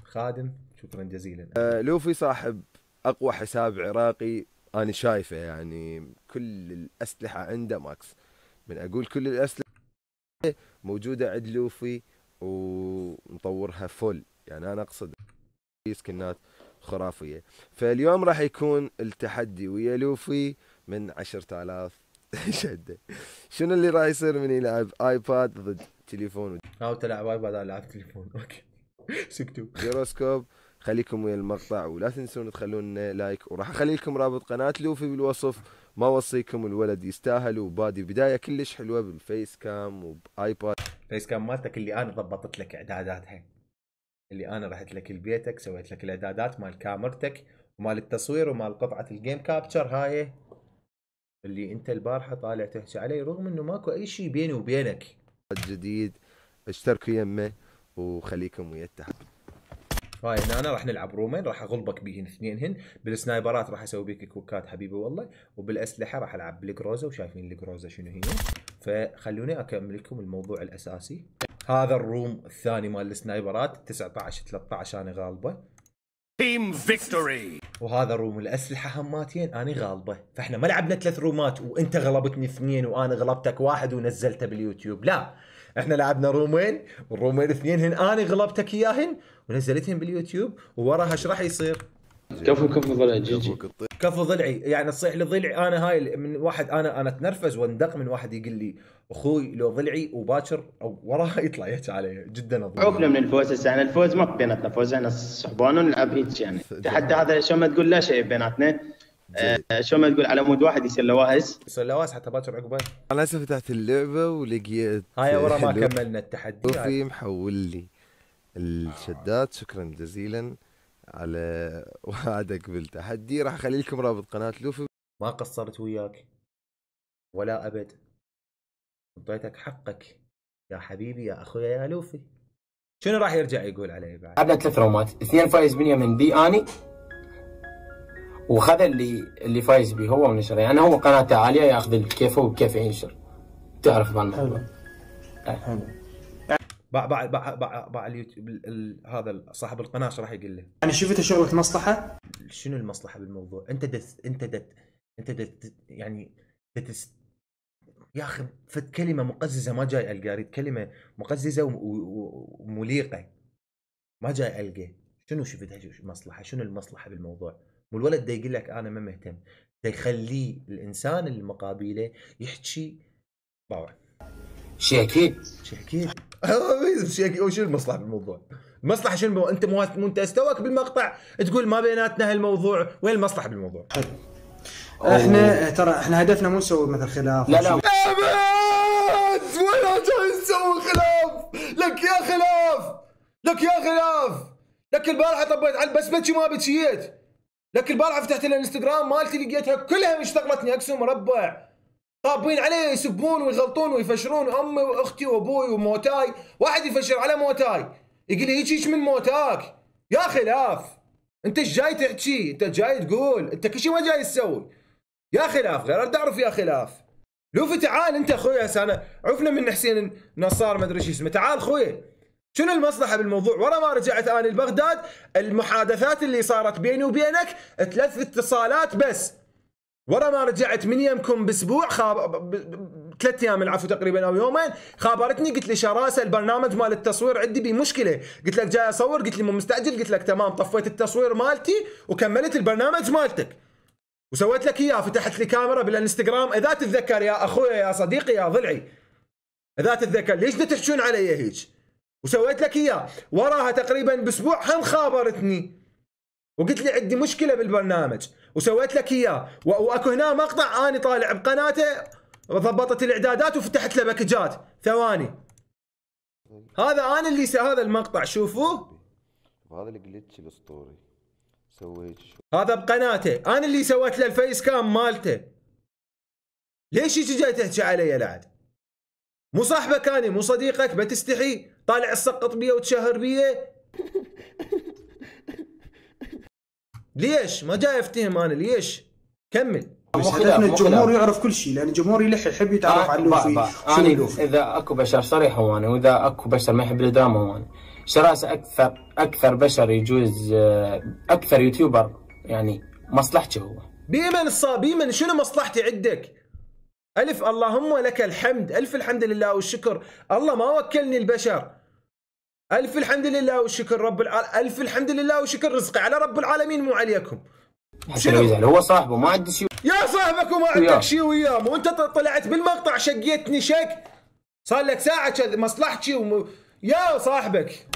[SPEAKER 3] خادم، شكرا جزيلا.
[SPEAKER 7] لوفي صاحب اقوى حساب عراقي انا شايفه، يعني كل الاسلحه عنده ماكس. من اقول كل الاسلحه موجوده عند لوفي ومطورها فل، يعني انا اقصد سكنات خرافيه. فاليوم راح يكون التحدي ويا لوفي من 10,000 شده. شنو اللي راح يصير من يلعب ايباد ضد تليفون؟
[SPEAKER 3] تلعب ايباد، انا لعب تليفون. اوكي سكتوا.
[SPEAKER 7] جيروسكوب. خليكم ويا المقطع، ولا تنسون تخلون لايك، وراح اخلي لكم رابط قناه لوفي بالوصف. ما وصيكم، الولد يستاهل، وبادي بدايه كلش حلوه بالفيس كام وبايباد.
[SPEAKER 3] فيس كام مالتك اللي انا ضبطت لك اعداداتها، اللي انا رحت لك لبيتك سويت لك الاعدادات مال كاميرتك ومال التصوير ومال قطعه الجيم كابتشر هاي اللي انت البارحه طالع تحكي عليه، رغم انه ماكو اي شيء بيني وبينك.
[SPEAKER 7] جديد اشتركوا يمه وخليكم ويا التحت.
[SPEAKER 3] هاي هنا أنا راح نلعب رومين، راح اغلبك بيهن اثنينهن، بالسنايبرات راح اسوي بيك كوكات حبيبي والله، وبالاسلحه راح العب بالجروزا، وشايفين الجروزا شنو هي. فخلوني اكمل لكم الموضوع الاساسي. هذا الروم الثاني مال السنايبرات 19-13 انا غالبه.
[SPEAKER 4] تيم فيكتوري.
[SPEAKER 3] وهذا روم الاسلحه هماتين انا غالبه، فاحنا ما لعبنا 3 رومات وانت غلبتني 2 وانا غلبتك 1 ونزلته باليوتيوب، لا احنا لعبنا رومين، والرومين اثنينهن انا غلبتك اياهن ونزلتهم باليوتيوب، ووراها ايش راح يصير؟
[SPEAKER 2] كفو ضلع جيجي.
[SPEAKER 3] كفو ضلعي، يعني تصيح لي ضلعي انا. هاي من واحد انا اتنرفز واندق من واحد يقول لي اخوي لو ضلعي وباكر او وراها يطلع يحكي علي جدا اضوي.
[SPEAKER 9] عقله من الفوز هسه، يعني الفوز ما بيناتنا فوز، احنا صحبان ونلعب هيك يعني. حتى هذا شو ما تقول لا شيء بيناتنا، شو ما تقول على مود واحد يصير لواهس
[SPEAKER 3] حتى باكر عقبه.
[SPEAKER 7] انا هسه فتحت اللعبه ولقيت
[SPEAKER 3] هاي ورا ما كملنا التحدي.
[SPEAKER 7] لوفي محول لي الشدات، شكرا جزيلا على وعدك بالتحدي. راح اخلي لكم رابط قناه لوفي.
[SPEAKER 3] ما قصرت وياك ولا ابد، اعطيتك حقك يا حبيبي يا اخويا يا لوفي. شنو راح يرجع يقول علي بعد؟
[SPEAKER 2] لعبنا 3 رومات، 2 فايز بنيامين بي اني، وخذ اللي فايز بيه هو ونشر، يعني هو قناته عاليه ياخذ كيفه وكيف ينشر، تعرف بالموضوع.
[SPEAKER 1] حلو.
[SPEAKER 3] باع اليوتيوب هذا صاحب القناه ايش راح يقول له؟
[SPEAKER 1] انا شفت شغله مصلحه.
[SPEAKER 3] شنو المصلحه بالموضوع؟ انت يعني يا اخي فد كلمه مقززه ما جاي القى، اريد كلمه مقززه ومليقه ما جاي القى. شنو شفتها مصلحه؟ شنو المصلحه بالموضوع؟ مو الولد دا يقول لك انا ما مهتم، دا يخليه الانسان اللي مقابله يحكي طبعا
[SPEAKER 2] شيء اكيد
[SPEAKER 3] شيء. شنو المصلحه بالموضوع؟ المصلحه شنو؟ انت مو انت استواك بالمقطع تقول ما بيناتنا هالموضوع، وين المصلحه بالموضوع؟
[SPEAKER 1] احنا ترى احنا هدفنا مو نسوي مثل خلاف.
[SPEAKER 2] لا
[SPEAKER 3] ابد ولا جاي نسوي خلاف. لك يا خلاف لك البارحه طبيت على بس بكي ما بكيت. لك البارحه فتحت الانستغرام مالتي لقيتها كلها مشتغلتني اكس ومربع، طابين علي يسبون ويغلطون ويفشرون امي واختي وابوي وموتاي. واحد يفشر على موتاي يقول لي هيك من موتاك. يا خلاف انت ايش جاي تحكي؟ انت جاي تقول انت كل شيء ما جاي تسوي. يا خلاف غير تعرف يا خلاف. لوفي تعال انت اخويا، هسه انا عرفنا من حسين نصار ما ادري شو اسمه. تعال اخويا، شنو المصلحه بالموضوع؟ ورا ما رجعت انا لبغداد المحادثات اللي صارت بيني وبينك 3 اتصالات بس. ورا ما رجعت من يمكم باسبوع 3 ايام العفو تقريبا او يومين، خابرتني قلت لي شراسه البرنامج مال التصوير عندي بيه مشكله. قلت لك جاي اصور، قلت لي مو مستعجل، قلت لك تمام. طفيت التصوير مالتي وكملت البرنامج مالتك وسويت لك اياه. فتحت لي كاميرا بالانستغرام اذا تتذكر يا اخويا يا صديقي يا ضلعي، اذا تتذكر ليش تحجون علي هيك؟ وسويت لك اياه. وراها تقريبا باسبوع هم خابرتني وقلت لي عندي مشكله بالبرنامج وسويت لك اياه. واكو هنا مقطع انا طالع بقناته ضبطت الاعدادات وفتحت له باكجات ثواني. هذا انا اللي هذا المقطع شوفوه،
[SPEAKER 7] هذا الجلتش الاسطوري سويت
[SPEAKER 3] هذا بقناته انا اللي سويت له الفيس كام مالته. ليش هيك جاي تحكي علي يا لعد؟ مو صاحبك انا، مو صديقك، بتستحي طالع تسقط بيه وتشهر بيه. ليش ما جاي افتهم انا ليش؟ كمل.
[SPEAKER 1] بس هدفنا الجمهور يعرف كل شيء، لان الجمهور يحب يتعرف على لوفي. شنو لوفي؟
[SPEAKER 2] اذا اكو بشر صريح هو انا، واذا اكو بشر ما يحب الدراما هو انا. شراسه اكثر بشر يجوز اكثر يوتيوبر يعني مصلحته هو.
[SPEAKER 3] بيمن شنو مصلحتي عندك؟ الف اللهم لك الحمد، الف الحمد لله والشكر. الله ما وكلني البشر. الف الحمد لله والشكر رب الف الحمد لله والشكر رزقي على رب العالمين مو عليكم.
[SPEAKER 2] شنو يزعل؟ هو صاحبه ما عنده شيء.
[SPEAKER 3] يا صاحبك وما عندك شيء وياه، وانت طلعت بالمقطع شقيتني شق صار لك ساعه كذا مصلحتي يا صاحبك.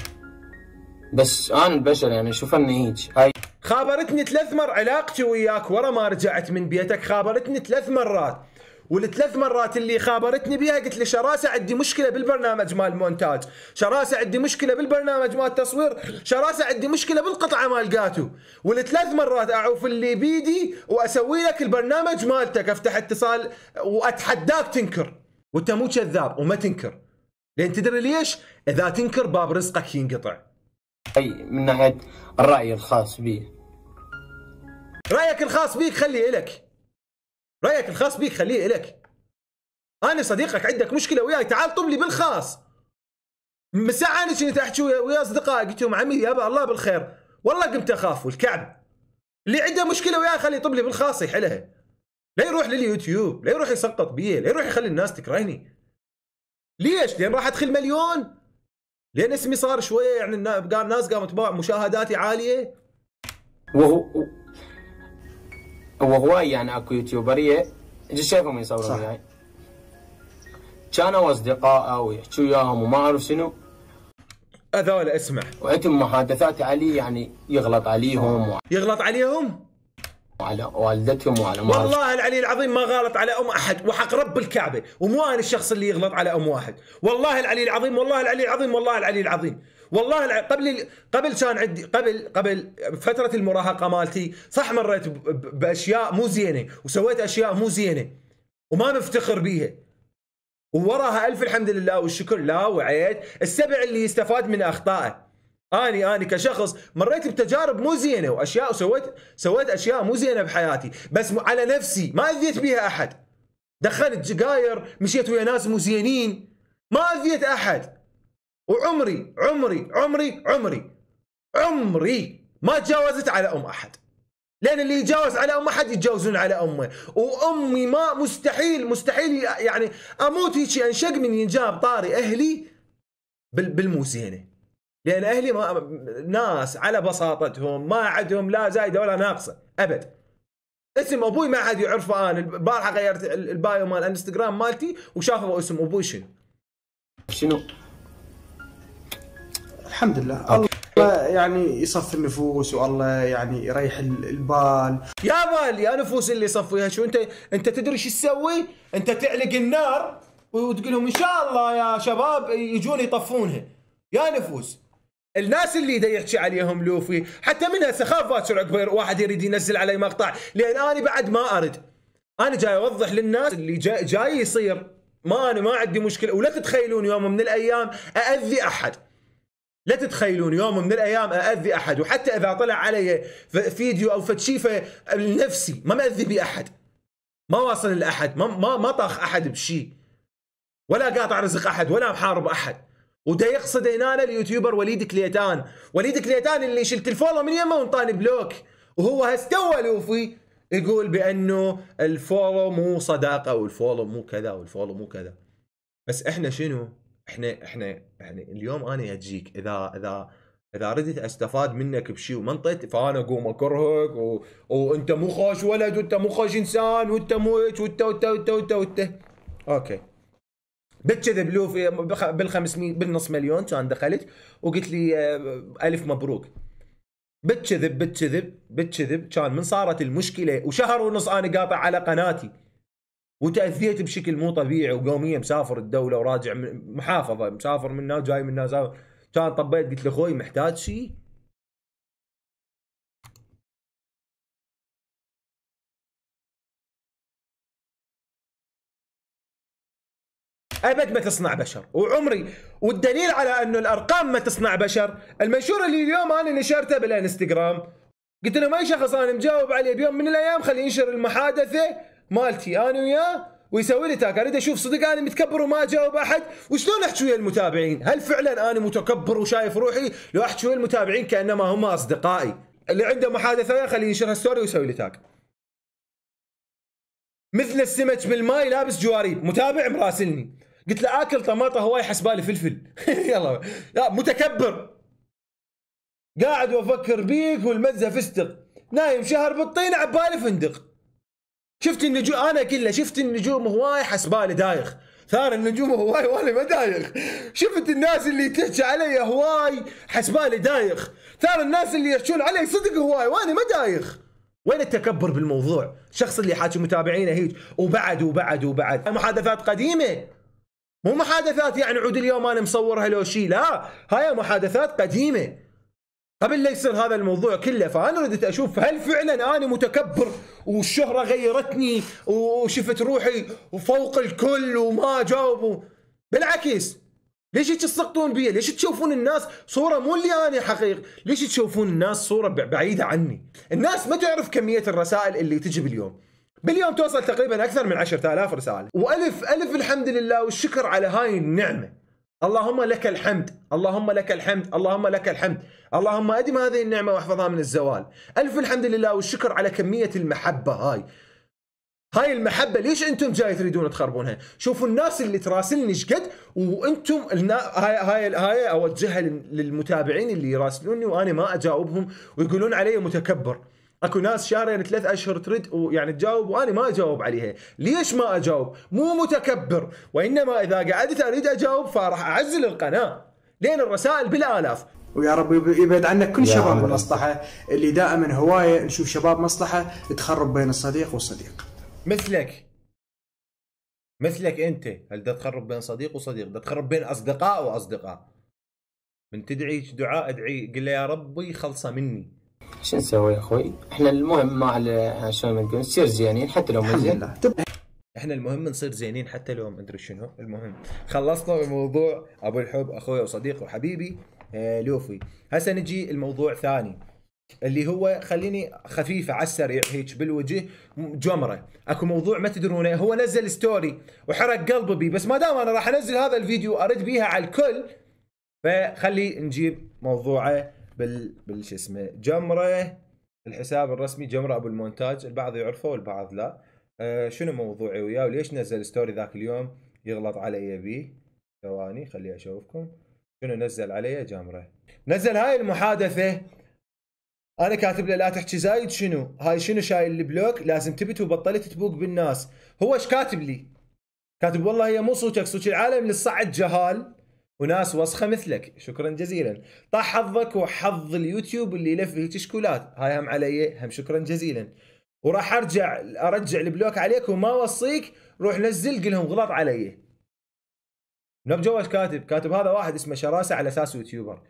[SPEAKER 2] بس انا البشر يعني شوفني هيك. هاي
[SPEAKER 3] خابرتني 3 مرات علاقتي وياك ورا ما رجعت من بيتك، خابرتني 3 مرات والثلاث مرات اللي خابرتني بيها قلت لي شراسه عندي مشكله بالبرنامج مال المونتاج، شراسه عندي مشكله بالبرنامج مال التصوير، شراسه عندي مشكله بالقطعه مال جاتو، والثلاث مرات اعوف اللي بيدي واسوي لك البرنامج مالتك، افتح اتصال واتحداك تنكر، وانت مو كذاب وما تنكر، لان تدري ليش؟ اذا تنكر باب رزقك ينقطع.
[SPEAKER 2] اي من ناحيه الراي الخاص بي،
[SPEAKER 3] رايك الخاص بيك خليه إلك، رايك الخاص بيك خليه إلك. انا صديقك عندك مشكله وياي تعال طب لي بالخاص. من ساعه انا كنت احكي ويا اصدقائي قلت لهم عمي يابا الله بالخير، والله قمت اخاف والكعب. اللي عنده مشكله وياي خليه يطب لي بالخاص يحلها، لا يروح لليوتيوب، لا يروح يسقط بيه، لا يروح يخلي الناس تكرهني. ليش؟ لان راح ادخل مليون، لان اسمي صار شويه يعني الناس قامت تباع مشاهداتي عاليه.
[SPEAKER 2] وهواي يعني اكو يوتيوبريه اجي شايفهم يصورون وياي، كانوا اصدقائه ويحكوا وياهم وما اعرف شنو،
[SPEAKER 3] هذول اسمع
[SPEAKER 2] وعندهم محادثات علي يعني يغلط عليهم
[SPEAKER 3] يغلط عليهم
[SPEAKER 2] وعلى والدتهم وعلى
[SPEAKER 3] والله العلي العظيم ما غلط على ام احد، وحق رب الكعبه، ومو انا الشخص اللي يغلط على ام واحد، والله العلي العظيم، والله العلي العظيم، والله العلي العظيم، والله قبل كان عندي قبل فتره المراهقه مالتي صح مريت باشياء مو زينه وسويت اشياء مو زينه وما مفتخر بيها، ووراها الف الحمد لله والشكر لا وعيت السبع اللي يستفاد من اخطائه. اني كشخص مريت بتجارب مو زينه واشياء سويت اشياء مو زينه بحياتي، بس على نفسي ما اذيت بيها احد. دخلت سجاير، مشيت ويا ناس مو زينين، ما اذيت احد. وعمري عمري عمري عمري عمري ما تجاوزت على ام احد، لان اللي يتجاوز على ام احد يتجاوزون على امه، وامي ما مستحيل يعني اموت هيك انشق من ينجاب طاري اهلي بالمو زينه، لان اهلي ناس على بساطتهم ما عندهم لا زايده ولا ناقصه ابد. اسم ابوي ما حد يعرفه، انا البارحه غيرت البايو مال الانستغرام مالتي وشافوا اسم ابوي شنو
[SPEAKER 1] الحمد لله. الله يعني يصفي النفوس، والله يعني يريح البال.
[SPEAKER 3] يا بال يا نفوس اللي يصفيها، شو انت تدري شو تسوي؟ انت تعلق النار وتقول لهم ان شاء الله يا شباب يجون يطفونها. يا نفوس الناس اللي دا يحكي عليهم لوفي، حتى منها سخاف باكر عقب واحد يريد ينزل علي مقطع، لان انا بعد ما ارد. انا جاي اوضح للناس اللي جاي يصير، انا ما عندي مشكله، ولا تتخيلون يوم من الايام ااذي احد. لا تتخيلون يوم من الايام ااذي احد، وحتى اذا طلع علي فيديو او فتشيفه لنفسي ما ماذي بي احد، ما واصل لاحد، ما طاخ احد بشيء، ولا قاطع رزق احد، ولا محارب احد. ودا يقصد هنا اليوتيوبر وليد كليتان، وليد كليتان اللي شلت الفولو من يمه وانطاني بلوك، وهو هستوى لوفي يقول بانه الفولو مو صداقه والفولو مو كذا والفولو مو كذا. بس احنا شنو؟ احنا اليوم انا اجيك اذا ردت استفاد منك بشيء وما انطيت، فانا اقوم اكرهك وانت مو خوش ولد وانت مو خوش انسان وانت مو هيك وانت اوكي. بتكذب لوفي بال500 بالنص مليون كان دخلت وقلت لي الف مبروك. بتكذب كان من صارت المشكله وشهر ونص انا قاطع على قناتي وتأذيت بشكل مو طبيعي، وقوميه مسافر الدوله وراجع محافظه، مسافر من هنا جاي من هنا، كان طبيت قلت له اخوي محتاج شيء؟ ابد ما تصنع بشر، وعمري والدليل على انه الارقام ما تصنع بشر المنشور اللي اليوم انا نشرته بالانستغرام، قلت له ما اي شخص انا مجاوب عليه بيوم من الايام خليه ينشر المحادثه مالتي انا وياه ويسوي لي تاك، اريد اشوف صدق انا متكبر وما اجاوب احد، وشلون احكي ويا المتابعين؟ هل فعلا انا متكبر وشايف روحي لو احكي ويا المتابعين كانما هم اصدقائي؟ اللي عنده محادثه خليه ينشرها ستوري ويسوي لي تاك. مثل السمك بالماي لابس جواريب، متابع مراسلني قلت له اكل طماطه هواي حسبالي فلفل. يلا يا متكبر، قاعد وافكر بيك والمزه فستق، نايم شهر بالطين عبالي فندق. شفت النجوم، انا كله شفت النجوم هواي حسبالي دايخ، ثار النجوم هواي وانا ما دايخ. شفت الناس اللي تحكي علي هواي حسبالي دايخ، ثار الناس اللي يحكون علي صدق هواي وانا ما دايخ. وين التكبر بالموضوع؟ الشخص اللي حاكي متابعينه هيك وبعد محادثات قديمه، مو محادثات يعني عود اليوم انا مصورها لو شيء، لا هاي محادثات قديمه قبل لا يصير هذا الموضوع كله. فانا ردت اشوف هل فعلا انا متكبر والشهره غيرتني وشفت روحي وفوق الكل وما جاوبوا؟ بالعكس، ليش تسقطون بي؟ ليش تشوفون الناس صوره مو اللي انا حقيقي؟ ليش تشوفون الناس صوره بعيده عني؟ الناس ما تعرف كميه الرسائل اللي تجي باليوم توصل تقريبا اكثر من 10,000 رساله، والف الحمد لله والشكر على هاي النعمه. اللهم لك الحمد، اللهم لك الحمد، اللهم لك الحمد، اللهم ادم هذه النعمه واحفظها من الزوال. الف الحمد لله والشكر على كميه المحبه هاي المحبه. ليش انتم جاي تريدون تخربونها؟ شوفوا الناس اللي تراسلني شقد، وانتم هاي اوجهها للمتابعين اللي يراسلوني وانا ما اجاوبهم ويقولون علي متكبر. اكو ناس شهرين 3 اشهر ترد ويعني تجاوب وانا ما اجاوب عليها. ليش ما اجاوب؟ مو متكبر، وانما اذا قعدت اريد اجاوب فراح اعزل القناه لين الرسائل بالالاف.
[SPEAKER 1] ويا رب يبعد عنك كل شباب المصلحه اللي دائما هوايه نشوف شباب مصلحه تخرب بين الصديق والصديق.
[SPEAKER 3] مثلك انت، هل دا تخرب بين صديق وصديق؟ دا تخرب بين اصدقاء واصدقاء. من تدعي دعاء ادعي قل له يا ربي خلصه مني.
[SPEAKER 2] شو نسوي يا اخوي؟ احنا المهم مع شلون ما نقول نصير زينين حتى لو مو زين.
[SPEAKER 3] احنا المهم نصير زينين حتى لو ما ادري شنو. المهم خلصنا من موضوع ابو الحب اخوي وصديقي وحبيبي لوفي. هسه نجي الموضوع ثاني اللي هو خليني خفيفه على السريع هيك بالوجه. جمره اكو موضوع ما تدرونه، هو نزل ستوري وحرق قلبي بيه، بس ما دام انا راح انزل هذا الفيديو ارد بيها على الكل، فخلي نجيب موضوعه بالش اسمه جمره. الحساب الرسمي جمره ابو المونتاج، البعض يعرفه والبعض لا. شنو موضوعي وياه وليش نزل ستوري ذاك اليوم يغلط علي بيه؟ ثواني خلي اشوفكم شنو نزل علي. جمره نزل هاي المحادثه، انا كاتب له لا تحكي زايد. شنو هاي؟ شنو شايل البلوك؟ لازم تبت وبطلت تبوق بالناس. هو ايش كاتب لي؟ كاتب والله هي مو صوتك، صوت العالم للصعد جهال وناس وسخه مثلك. شكرا جزيلا. طاح حظك وحظ اليوتيوب اللي يلف هيك شكولات. هاي هم علي، هم شكرا جزيلا. وراح ارجع البلوك عليك وما اوصيك، روح نزل قلهم غلط علي. نبجو ايش كاتب هذا واحد اسمه شراسه على اساس يوتيوبر.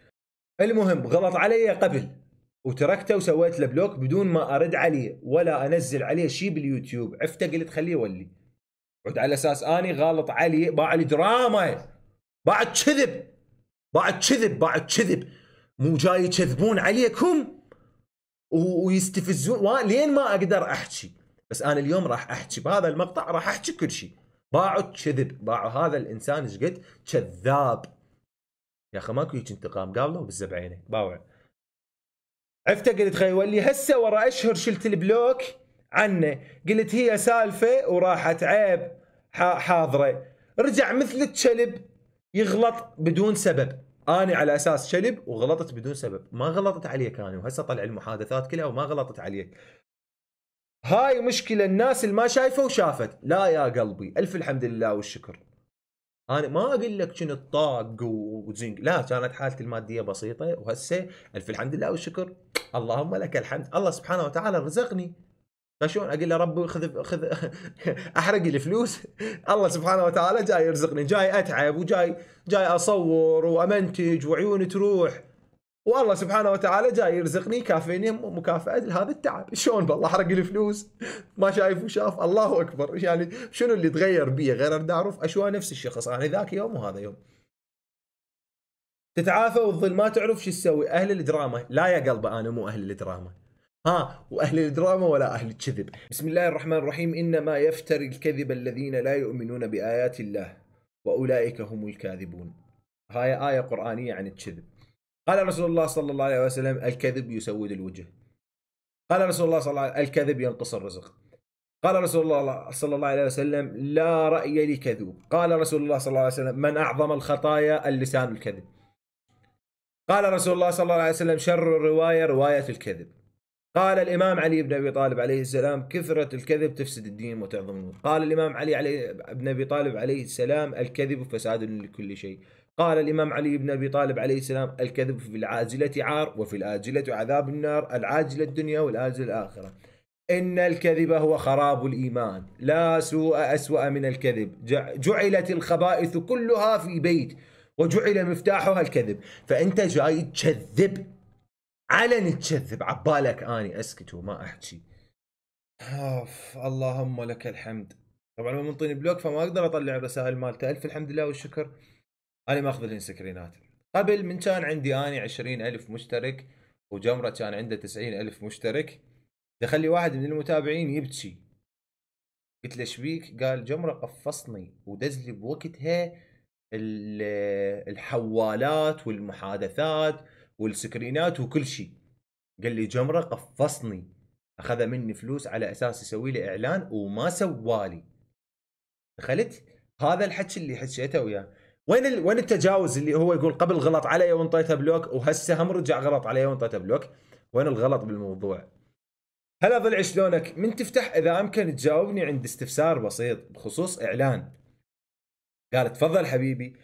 [SPEAKER 3] المهم غلط علي قبل وتركته وسويت له بلوك بدون ما ارد عليه ولا انزل عليه شيء باليوتيوب. عفته قلت خليه يولي، عد على اساس اني غلط عليه. باع لي دراما، بعد كذب مو جاي يكذبون عليكم ويستفزون لين ما اقدر احكي. بس انا اليوم راح احكي بهذا المقطع، راح احكي كل شيء. باعوا كذب، باعوا هذا الانسان ايش قد كذاب يا اخي. ماكو هيك انتقام، قابله بالزبعينه باوع. عفته قلت خي يولي. هسه ورا اشهر شلت البلوك عنه، قلت هي سالفه وراحت عيب حاضره. رجع مثل الكلب يغلط بدون سبب. انا على اساس كلب وغلطت بدون سبب، ما غلطت عليك انا، وهسه طلع المحادثات كلها وما غلطت عليك. هاي مشكله الناس اللي ما شايفه وشافت. لا يا قلبي الف الحمد لله والشكر. انا ما اقول لك كنت طاق وزنق، لا كانت حالتي الماديه بسيطه، وهسه الف الحمد لله والشكر. اللهم لك الحمد. الله سبحانه وتعالى رزقني. فشون اقول له ربي خذ احرق الفلوس؟ الله سبحانه وتعالى جاي يرزقني، جاي اتعب وجاي اصور وامنتج وعيوني تروح، والله سبحانه وتعالى جاي يرزقني كافيني مكافاه لهذا التعب. شلون بالله حرق الفلوس؟ ما شايف وشاف. الله اكبر. يعني شنو اللي تغير بي غير اريد اعرف اشوى نفس الشخص انا ذاك يوم وهذا يوم. تتعافى وتظل ما تعرف شو تسوي. اهل الدراما لا يا قلبي، انا مو اهل الدراما. واهل الدراما ولا اهل الكذب. بسم الله الرحمن الرحيم. انما يفتري الكذب الذين لا يؤمنون بايات الله واولئك هم الكاذبون. هاي ايه قرانيه عن الكذب. قال رسول الله صلى الله عليه وسلم الكذب يسود الوجه. قال رسول الله صلى الله عليه وسلم الكذب ينقص الرزق. قال رسول الله صلى الله عليه وسلم لا رأي لكذوب. قال رسول الله صلى الله عليه وسلم من أعظم الخطايا اللسان الكذب. قال رسول الله صلى الله عليه وسلم شر الرواية رواية الكذب. قال الإمام علي بن أبي طالب عليه السلام كثرة الكذب تفسد الدين وتعظم النور. قال الإمام علي بن أبي طالب عليه السلام الكذب فساد لكل شيء. قال الإمام علي بن أبي طالب عليه السلام الكذب في العاجلة عار وفي الآجلة عذاب النار، العاجلة الدنيا والآجلة الآخرة. إن الكذب هو خراب الإيمان، لا سوء أسوأ من الكذب، جعلت الخبائث كلها في بيت وجعل مفتاحها الكذب. فأنت جاي تكذب، علن تكذب، عبالك أني أسكت وما أحكي. اللهم لك الحمد. طبعا هو منطيني بلوك فما أقدر أطلع الرسائل مالته. ألف الحمد لله والشكر. أنا ما أخذ الانسكرينات. قبل من كان عندي أني 20,000 مشترك وجمرة كان عنده 90,000 مشترك، دخل لي واحد من المتابعين يبكي، قلت له شبيك؟ قال جمرة قفصني ودز لي بوقتها الحوالات والمحادثات والسكرينات وكل شيء. قال لي جمرة قفصني، اخذ مني فلوس على اساس يسوي لي اعلان وما سوالي. دخلت هذا الحكي اللي حكيته وياه. وين التجاوز اللي هو يقول قبل غلط علي وانطيته بلوك وهسه هم رجع غلط علي وانطيته بلوك؟ وين الغلط بالموضوع؟ هلا ضلع شلونك؟ من تفتح اذا امكن تجاوبني عند استفسار بسيط بخصوص اعلان. قال تفضل حبيبي.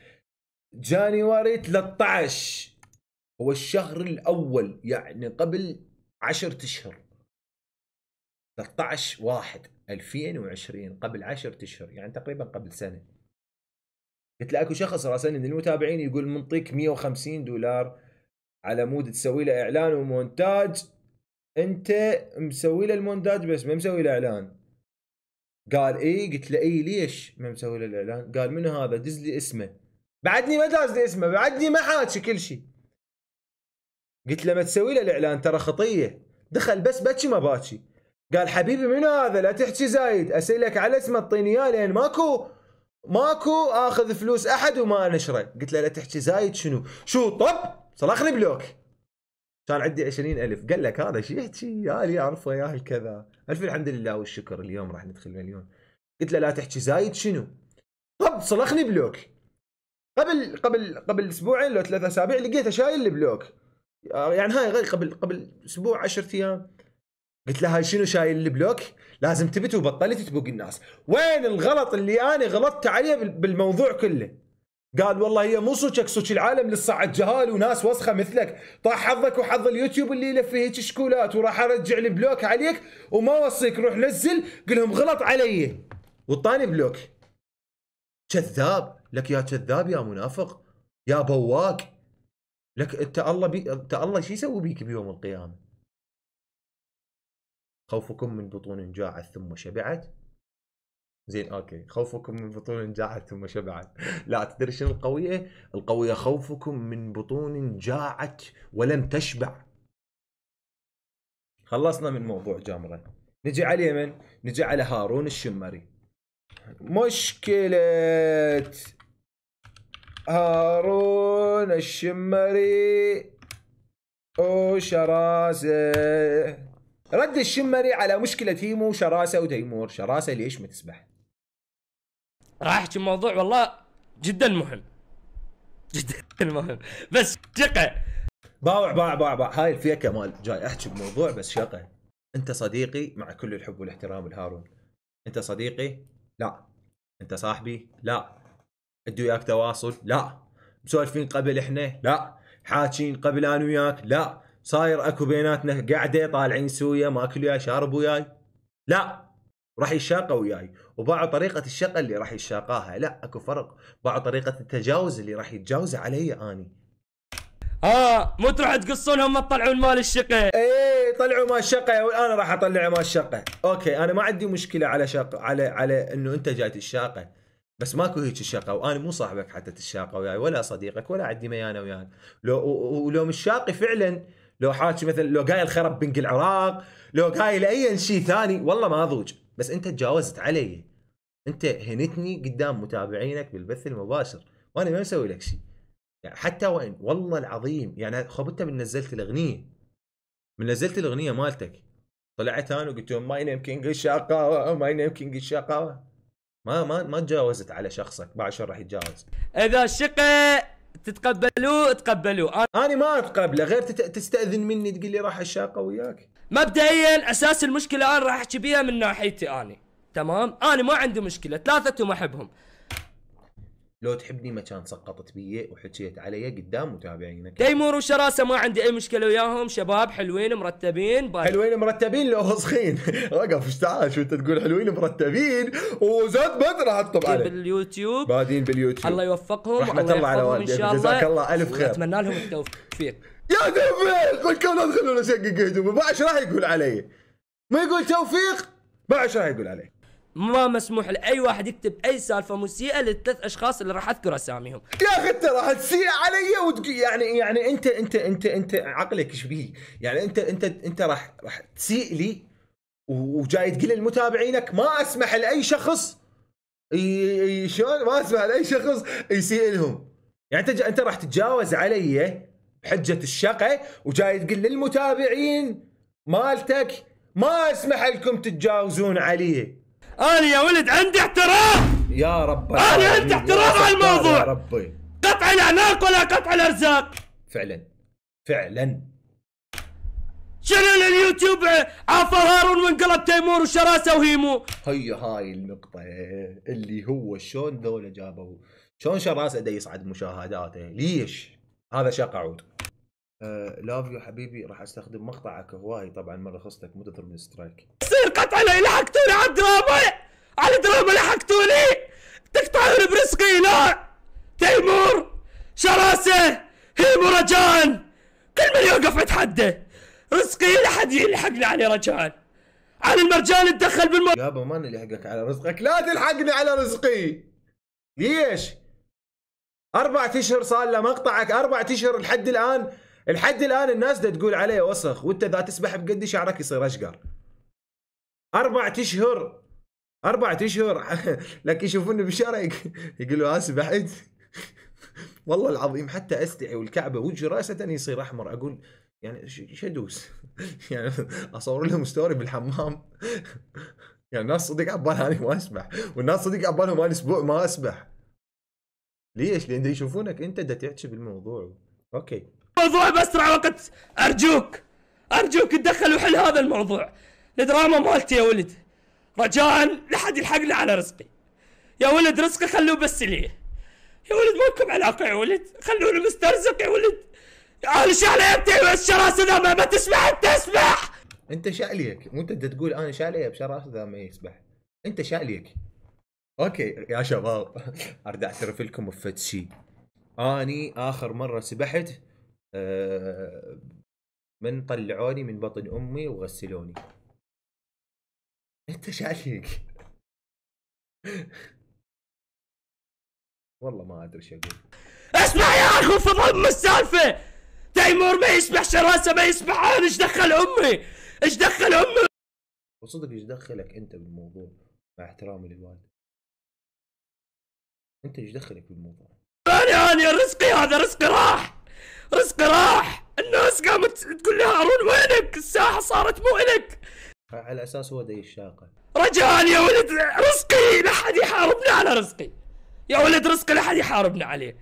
[SPEAKER 3] جانيوري 13 هو الشهر الاول، يعني قبل 10 اشهر. 13/1/2020 قبل 10 اشهر، يعني تقريبا قبل سنه. قلت له اكو شخص راسلني من المتابعين يقول منطيك $150 على مود تسوي له اعلان ومونتاج، انت مسوي له المونتاج بس ما مسوي له اعلان. قال اي. قلت له اي ليش ما مسوي له الاعلان؟ قال منو هذا؟ دز لي اسمه. بعدني ما داز لي اسمه، بعدني ما حاكي كل شيء. قلت له ما تسوي له الاعلان ترى خطيه. دخل بس بكي ما باكي. قال حبيبي منو هذا؟ لا تحكي زايد، اسالك على اسمه اعطيني اياه لان ماكو اخذ فلوس احد وما انشره. قلت له لا تحكي زايد. شو طب صلخني بلوك. كان عندي 20,000. قال لك هذا شو يحكي؟ يا لي اعرفه يا الكذا. الف الحمد لله والشكر اليوم راح ندخل مليون. قلت له لا تحكي زايد. شنو؟ طب صلخني بلوك. قبل اسبوعين لو 3 اسابيع لقيته شايل لي بلوك، يعني هاي غير قبل اسبوع 10 ايام. قلت له هاي شنو شايل لي بلوك؟ لازم تبت وبطلت تبوق الناس. وين الغلط اللي انا غلطت عليه بالموضوع كله؟ قال والله هي مو صوتك، صوت العالم للصعد جهال وناس وسخه مثلك، طاح حظك وحظ اليوتيوب اللي يلف فيه هيك شكولات، وراح ارجع البلوك عليك وما اوصيك روح نزل قلهم غلط علي وطاني بلوك. كذاب. لك يا كذاب يا منافق يا بواق. لك انت الله شو يسوي بيك بيوم القيامه؟ خوفكم من بطون جاعت ثم شبعت. زين اوكي، خوفكم من بطون جاعت ثم شبعت. لا تدري شنو القويه؟ القويه خوفكم من بطون جاعت ولم تشبع. خلصنا من موضوع جامرة. نجي على اليمن، نجي على هارون الشمري. مشكلة هارون الشمري وشراسة. رد الشمري على مشكلة هيمو شراسة وتيمور. شراسة ليش ما تسبح؟
[SPEAKER 4] راح احكي موضوع والله جدا مهم، جدا مهم، بس شقة
[SPEAKER 3] باع هاي الفيكة مال جاي احكي بموضوع بس شقة. انت صديقي مع كل الحب والاحترام لهارون. انت صديقي؟ لا. انت صاحبي؟ لا. ادي وياك تواصل؟ لا. مسولفين قبل احنا؟ لا. حاكين قبل انا وياك؟ لا. صاير اكو بيناتنا قاعده طالعين سويا ماكل وياي شارب وياي؟ لا. راح يشاقى وياي، وباعوا طريقه الشقه اللي راح يشاقاها. لا اكو فرق. باعوا طريقه التجاوز اللي راح يتجاوز علي اني.
[SPEAKER 4] مو تروح تقصونهم ما تطلعون مال الشقه.
[SPEAKER 3] ايه طلعوا مال الشقه وانا راح اطلع مال الشقه. اوكي انا ما عندي مشكله على شقه، على انه انت جاي الشاقه، بس ماكو هيك الشقه، وانا مو صاحبك حتى تشاقى وياي ولا صديقك ولا عندي ميانه وياك. ولو مش شاقي فعلا، لو حاكي مثلا لو قايل خرب بنك العراق، لو قايل اي شيء ثاني والله ما اضوج، بس انت تجاوزت علي. انت هنتني قدام متابعينك بالبث المباشر وانا ما مسوي لك شيء. يعني حتى وين والله العظيم، يعني خبطت من نزلت الاغنيه مالتك، طلعت انا وقلت لهم ماي نيم كينج الشقاوه، ماي نيم كينج الشقاوه. ما تجاوزت على شخصك. بعد شو راح يتجاوز؟
[SPEAKER 4] اذا الشقه تتقبلوه تقبلوه.
[SPEAKER 3] انا ما اتقبله، غير تستاذن مني تقول لي راح الشاقه وياك.
[SPEAKER 4] مبدئيا اساس المشكله انا راح احكي بيها من ناحيتي انا، تمام؟ انا ما عندي مشكله، ثلاثتهم احبهم.
[SPEAKER 3] لو تحبني ما كان سقطت بي وحكيت علي قدام متابعينك.
[SPEAKER 4] تيمور وشراسه ما عندي اي مشكله وياهم، شباب حلوين مرتبين
[SPEAKER 3] حلوين مرتبين لو وسخين. وقف ايش تعال شو انت تقول حلوين مرتبين وزاد بدر حطوا عليه
[SPEAKER 4] باليوتيوب،
[SPEAKER 3] بادين باليوتيوب.
[SPEAKER 4] الله يوفقهم
[SPEAKER 3] رحمة الله على والديك، جزاك الله الف خير.
[SPEAKER 4] اتمنى لهم التوفيق.
[SPEAKER 3] يا توفيق قل كم لا تخلونا شقق هدومه، ما ايش راح يقول علي؟ ما يقول توفيق ما ايش راح يقول علي؟
[SPEAKER 4] ما مسموح لاي واحد يكتب اي سالفه مسيئه للثلاث اشخاص اللي راح اذكر اساميهم.
[SPEAKER 3] يا اخي انت راح تسيء علي يعني انت عقلك ايش بيه؟ يعني انت راح تسيء لي وجاي تقول لمتابعينك ما اسمح لاي شخص شلون ما اسمح لاي شخص يسيء لهم. يعني انت راح تتجاوز علي بحجه الشقه وجاي تقول للمتابعين مالتك ما اسمح لكم تتجاوزون عليه.
[SPEAKER 4] انا يا ولد عندي احترام
[SPEAKER 3] يا رب،
[SPEAKER 4] انا عندي احترام على الموضوع
[SPEAKER 3] يا ربي.
[SPEAKER 4] قطع الاعناق ولا قطع الارزاق.
[SPEAKER 3] فعلا
[SPEAKER 4] شنو اليوتيوب عافر هارون وانقلب تيمور وشراسه وهيمو.
[SPEAKER 3] هاي النقطة اللي هو شلون ذولا جابوا، شلون شراسه دا يصعد مشاهداته، ليش؟ هذا شق عود. لافيو حبيبي راح استخدم مقطعك هواي طبعا ما رخصتك مو تضرب سترايك.
[SPEAKER 4] يصير قطع لي لحقتوني على الدراما، على الدراما لحقتوني، تقطعوني برزقي. لا تيمور شراسه هيمو رجان كل من يوقف يتحدى رزقي لحد يلحقني عليه رجال. على المرجان تدخل
[SPEAKER 3] يابا ما نلحقك على رزقك، لا تلحقني على رزقي. ليش؟ 4 اشهر صار له مقطعك، 4 اشهر لحد الان الناس دا تقول عليه وسخ، وانت ذا تسبح بقد شعرك يصير اشقر. 4 اشهر لك يشوفوني بالشارع يقولوا سبحت. والله العظيم حتى استعي والكعبه وجه راسه يصير احمر، اقول يعني شدوس. يعني اصور لهم ستوري بالحمام. يعني الناس صدق عبالها اني ما اسبح، والناس صدق عبالهم اني اسبوع ما اسبح. ليش؟ لان يشوفونك انت دا تحكي بالموضوع. اوكي
[SPEAKER 4] موضوع باسرع وقت، ارجوك تدخل وحل هذا الموضوع. الدراما مالتي يا ولد رجاء لحد يلحقنا على رزقي. يا ولد رزقي خلوه بس ليه يا ولد، ما لكم علاقه يا ولد، خلوني مسترزق يا ولد. انا شعليتي الشراسه ذا ما تسمح تسمح.
[SPEAKER 3] انت شعليك، مو انت تقول انا شعلي بشراسه ذا ما يسبح، انت شعليك. اوكي يا شباب اريد اعترف لكم بفد شيء. اني اخر مره سبحت من طلعوني من بطن امي وغسلوني. انت شعليك. والله ما ادري ايش اقول.
[SPEAKER 4] اسمع يا اخو في ضم السالفه، تيمور ما يسبح شراسه ما يسبح. انا ايش دخل امي؟
[SPEAKER 3] وصدق ايش دخلك انت بالموضوع؟ مع احترامي للوالد انت ايش دخلك بالموضوع؟
[SPEAKER 4] انا رزقي هذا رزقي راح. الناس قامت تقول لي هارون وينك؟ الساحه صارت مو الك.
[SPEAKER 3] على اساس هو داي الشاقه.
[SPEAKER 4] رجال يا ولد رزقي لحد يحاربنا على رزقي. يا ولد رزقي لحد يحاربنا عليه.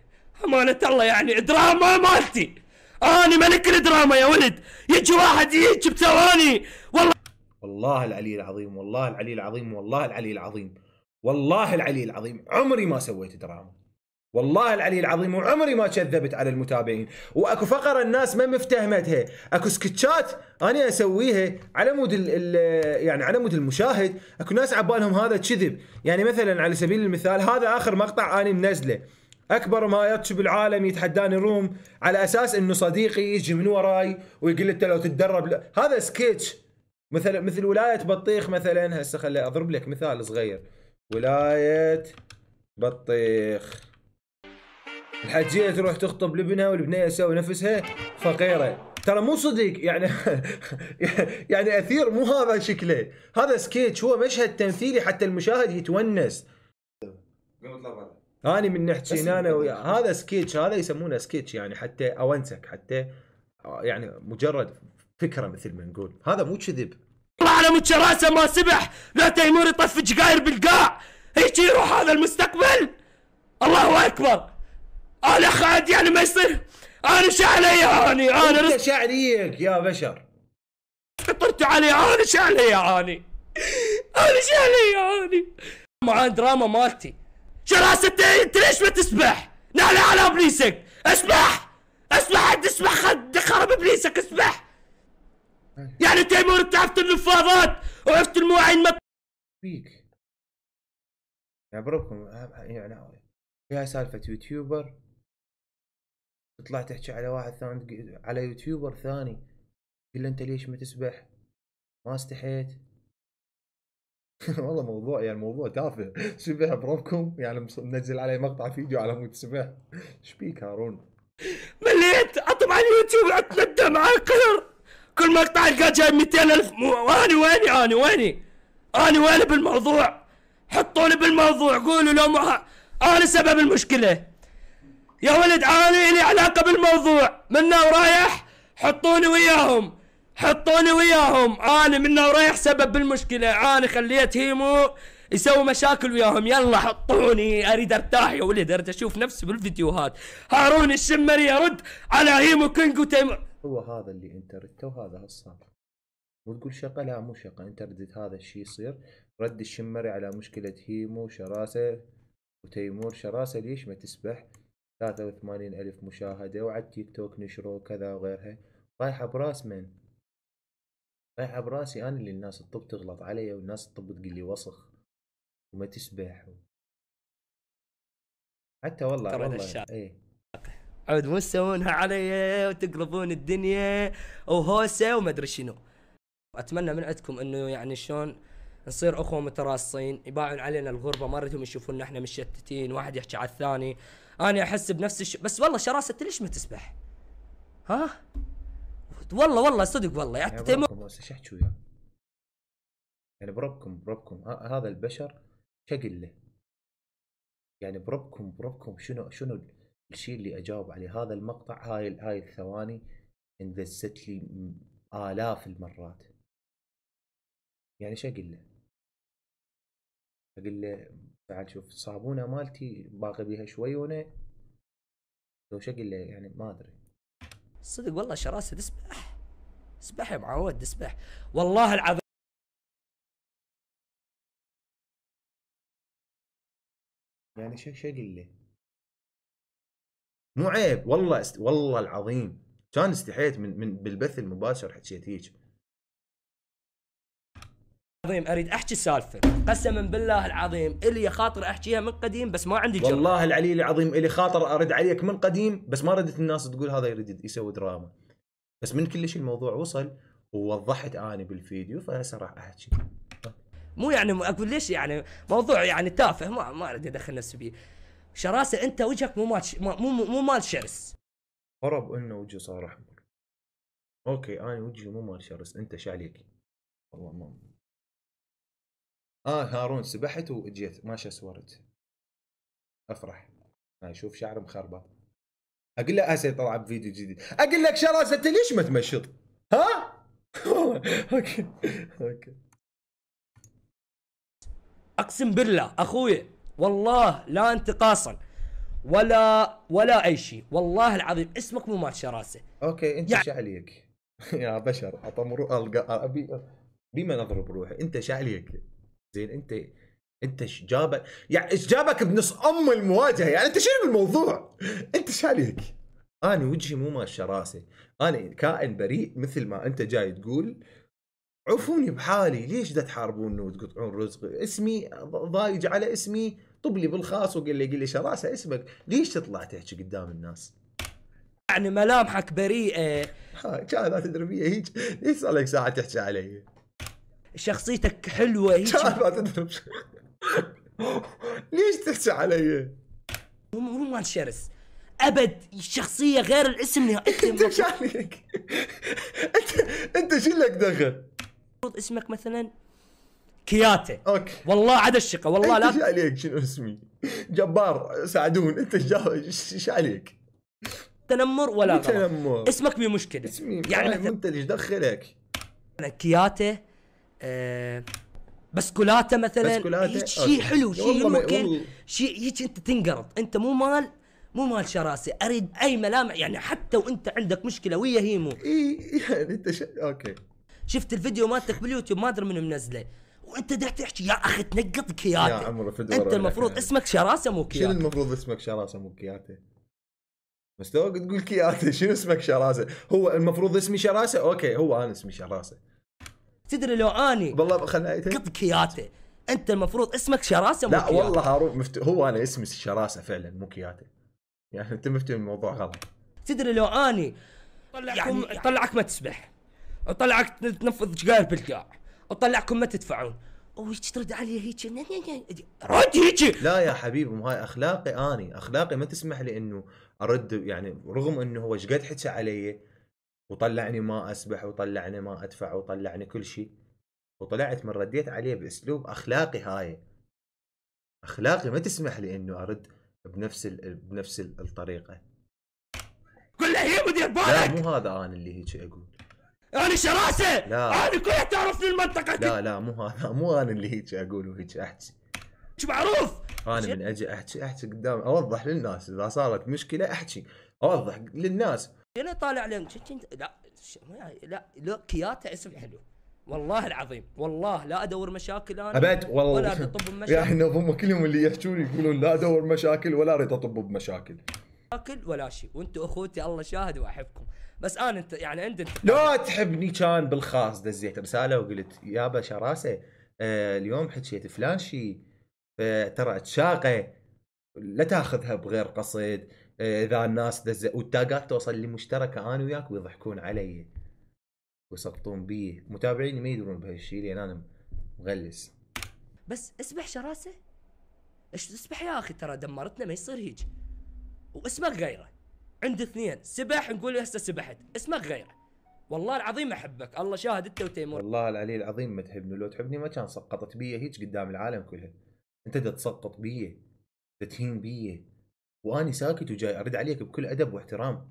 [SPEAKER 4] امانه الله يعني دراما مالتي، انا ملك الدراما يا ولد. يجي واحد يجي بثواني.
[SPEAKER 3] والله العلي العظيم، والله العلي العظيم، والله العلي العظيم، والله العلي العظيم عمري ما سويت دراما. والله العلي العظيم وعمري ما كذبت على المتابعين. واكو فقره الناس ما مفتهمتها، اكو سكتشات انا اسويها على مود يعني على مود المشاهد. اكو ناس عبالهم هذا كذب. يعني مثلا على سبيل المثال هذا اخر مقطع انا منزله، اكبر ما يطش بالعالم يتحداني روم، على اساس انه صديقي يجي من وراي ويقول لي انت لو تتدرب هذا سكتش. مثل ولايه بطيخ مثلا. هسه خلي اضرب لك مثال صغير. ولايه بطيخ الحجيه تروح تخطب لابنها والبنيه تسوي نفسها فقيره. ترى مو صدق يعني. يعني اثير مو هذا شكله، هذا سكيتش، هو مشهد تمثيلي حتى المشاهد يتونس. اني من نحكي انا هذا سكيتش، هذا يسمونه سكيتش يعني حتى اونسك، حتى يعني مجرد فكره مثل ما نقول. هذا مو كذب.
[SPEAKER 4] الله على مود شراسه ما سبح، لا تيمور يطفي جقاير بالقاع، هيك يروح هذا المستقبل. الله اكبر. انا خالد يعني ما يصير. انا شعلي يعني انا
[SPEAKER 3] انت شعليك يا بشر.
[SPEAKER 4] طرت علي انا شعلي يعني. انا شعلي يعني. مع دراما مالتي شراسة انت ليش ما تسبح؟ نعلى على ابليسك، اسبح اسبح انت، اسبح خد خرب ابليسك، اسبح. يعني تيمور انت عرفت النفاضات وعرفت المواعين ما
[SPEAKER 3] فيك يا بربكم. يعني فيها سالفة يوتيوبر تطلع تحكي على واحد ثاني، على يوتيوبر ثاني تقول له انت ليش ما تسبح؟ ما استحيت. والله موضوع يعني موضوع تافه. سبح بربكم يعني منزل عليه مقطع فيديو على مود سبح. ايش بيك هارون؟
[SPEAKER 4] مليت اطب على اليوتيوب اتندم مع القهر. كل مقطع القاه جايب 200,000 واني وين بالموضوع؟ حطوني بالموضوع، قولوا لهم انا سبب المشكلة يا ولد، انا لي علاقة بالموضوع منا ورايح. حطوني وياهم، انا منا ورايح سبب بالمشكلة. انا خليت هيمو يسوي مشاكل وياهم. يلا حطوني، اريد ارتاح يا ولد، اريد اشوف نفسي بالفيديوهات. هارون الشمري يرد على هيمو كينج وتيمور.
[SPEAKER 3] هو هذا اللي انت ردته وهذا هالصار. وتقول شقة؟ لا مو شقة، انت ردت هذا الشيء يصير. رد الشمري على مشكلة هيمو شراسة وتيمور. شراسة ليش ما تسبح؟ 83,000 مشاهدة، وعلى التيك توك نشروا كذا وغيرها. رايحة براس من؟ رايحة براسي انا اللي الناس الطب تغلط علي، والناس الطب تقول لي وسخ وما تسبح حتى والله ايه.
[SPEAKER 4] عود مو تسوونها علي وتقلبون الدنيا وهوسه وما ادري شنو. اتمنى من عندكم انه يعني شلون نصير اخوه متراصين، يباعون علينا الغربه، ما ردهم يشوفونا احنا مشتتين، واحد يحكي على الثاني. انا احس بنفس بس والله شراسه ليش ما تسبح؟ ها؟ والله صدق والله
[SPEAKER 3] يعني بربكم هسه شو احكي وياه؟ يعني بربكم هذا البشر شقل له. يعني بربكم شنو الشيء اللي اجاوب عليه؟ هذا المقطع هاي الثواني انذست لي آلاف المرات. يعني شقل له؟ اقول له تعال شوف الصابونه مالتي باقي بيها شوي وانا لو شقل له يعني ما ادري.
[SPEAKER 4] صدق والله شراسه اسبح يا معود، اسبح والله العظيم.
[SPEAKER 3] يعني شقل له؟ مو عيب والله العظيم كان استحيت من بالبث المباشر حكيت هيك.
[SPEAKER 4] العظيم اريد احكي سالفه، قسما بالله العظيم الي خاطر احكيها من قديم بس ما عندي جرأة.
[SPEAKER 3] والله العلي العظيم الي خاطر ارد عليك من قديم بس ما ردت الناس تقول هذا يريد يسوي دراما. بس من كل شيء الموضوع وصل ووضحت اني بالفيديو، فهسه راح احكي.
[SPEAKER 4] مو يعني اقول ليش يعني موضوع يعني تافه، ما اريد ادخل نفسي فيه. شراسه انت وجهك مو مال شرس.
[SPEAKER 3] قرب انه وجهه صار احمر. اوكي انا وجهي مو مال شرس، انت شو عليك؟ والله ما هارون سبحت واجيت ما شسورت. افرح هاي شوف شعر مخربط. اقول له هسه طلع بفيديو جديد، اقول لك شراسه انت ليش ما تمشط؟ ها؟ اوكي
[SPEAKER 4] اقسم بالله اخوي والله لا انتقاصا ولا اي شيء، والله العظيم اسمك مو مال شراسه.
[SPEAKER 3] اوكي انت شو عليك؟ يا بشر ابي بما نضرب روحي، انت شو عليك؟ زين انت ايش جابك؟ يعني ايش جابك بنص المواجهه؟ يعني انت شنو بالموضوع؟ انت شو عليك؟ انا وجهي مو مال شراسه، انا كائن بريء مثل ما انت جاي تقول. عفوني بحالي، ليش دا تحاربوني وتقطعون رزقي؟ اسمي ضايج على اسمي، طب لي بالخاص وقال لي شراسه اسمك، ليش تطلع تحكي قدام الناس؟
[SPEAKER 4] يعني ملامحك بريئه.
[SPEAKER 3] كانت تدري هيك، ليش صار لك ساعه تحكي علي؟
[SPEAKER 4] شخصيتك حلوه هيك.
[SPEAKER 3] تدرب ليش تحكي علي؟
[SPEAKER 4] مو مال شرس ابد، شخصيه غير الاسم نهائيا.
[SPEAKER 3] انت شو عليك؟ انت شو لك دخل؟
[SPEAKER 4] اسمك مثلا كياتي.
[SPEAKER 3] اوكي
[SPEAKER 4] والله عدا الشقه والله لا.
[SPEAKER 3] شو عليك؟ شنو اسمي؟ جبار ساعدون. انت شو عليك؟
[SPEAKER 4] تنمر ولا غلط.
[SPEAKER 3] تنمر
[SPEAKER 4] اسمك بيه مشكله.
[SPEAKER 3] اسمي
[SPEAKER 4] يعني
[SPEAKER 3] مثلا انت ليش دخلك؟
[SPEAKER 4] كياتي بسكولاته مثلا، شيء حلو، شيء ممكن شيء هيك انت تنقرض. انت مو مال شراسه. اريد اي ملامح يعني، حتى وانت عندك مشكله ويا هيمو.
[SPEAKER 3] اي يعني انت اوكي.
[SPEAKER 4] شفت الفيديو مالتك باليوتيوب ما ادري منو منزله، وانت دا تحكي يا اخي تنقط
[SPEAKER 3] يا
[SPEAKER 4] كياتي.
[SPEAKER 3] عمرو
[SPEAKER 4] انت المفروض اسمك شراسه مو
[SPEAKER 3] شنو
[SPEAKER 4] كياتي.
[SPEAKER 3] المفروض اسمك شراسه مو كياتي؟ بس توك تقول كياتي، شنو اسمك شراسه؟ هو المفروض اسمي شراسه، اوكي هو انا اسمي شراسه.
[SPEAKER 4] تدري لو اني
[SPEAKER 3] والله خلنا
[SPEAKER 4] قط كياتي، انت المفروض اسمك شراسه مو
[SPEAKER 3] لا
[SPEAKER 4] كياتي.
[SPEAKER 3] والله هارون هو انا اسمي شراسه فعلا مو كياتي، يعني انت مفتي الموضوع غلط.
[SPEAKER 4] تدري لو اني يعني طلعك ما تسبح، وطلعك تنفذ شقاير بالقاع، وطلعكم ما تدفعون، وهيك ترد علي هيك رد هيك.
[SPEAKER 3] لا يا حبيبي، مو هاي اخلاقي، اخلاقي ما تسمح لي انه ارد، يعني رغم انه هو ايش قد حكى علي وطلعني ما اسبح وطلعني ما ادفع وطلعني كل شيء، وطلعت من رديت عليه باسلوب اخلاقي. هاي اخلاقي ما تسمح لي انه ارد بنفس الطريقه.
[SPEAKER 4] قل له هي مدير بالك.
[SPEAKER 3] لا مو هذا انا اللي هيك اقول،
[SPEAKER 4] انا شراسه.
[SPEAKER 3] لا
[SPEAKER 4] انا كلها تعرفني المنطقه دي.
[SPEAKER 3] لا مو هذا، مو انا اللي هيك اقول وهيك احكي.
[SPEAKER 4] مش معروف.
[SPEAKER 3] انا من اجي احكي قدام، اوضح للناس اذا صارت مشكله، احكي اوضح للناس.
[SPEAKER 4] انا طالع لين لا كياتا اسم حلو والله العظيم، والله لا ادور مشاكل انا
[SPEAKER 3] ابد والله،
[SPEAKER 4] ولا اريد اطب بمشاكل.
[SPEAKER 3] يعني هم كلهم اللي يحكون يقولون لا ادور مشاكل ولا اريد اطب بمشاكل
[SPEAKER 4] ولا شيء، وانتم اخوتي الله شاهد واحبكم، بس انا انت يعني عندك
[SPEAKER 3] لا تحبني. كان بالخاص دزيت رساله وقلت يابا شراسه اليوم حكيت فلان شيء، ترى شاقه لا تاخذها بغير قصد، اذا الناس والتاقات توصل لي مشتركه انا وياك ويضحكون علي ويسقطون بي. متابعيني ما يدرون بهالشيء لان انا مغلس.
[SPEAKER 4] بس اسبح شراسه، ايش تسبح يا اخي؟ ترى دمرتنا، ما يصير هيك. واسمك غيره، عند اثنين سبح نقول هسه سبحت، اسمك غيره. والله العظيم احبك الله شاهد انت وتيمور.
[SPEAKER 3] والله العلي العظيم ما تحبني، لو تحبني ما كان سقطت بي هيك قدام العالم كلها. انت دا تسقط بي، دا تهين بي، واني ساكت وجاي ارد عليك بكل ادب واحترام.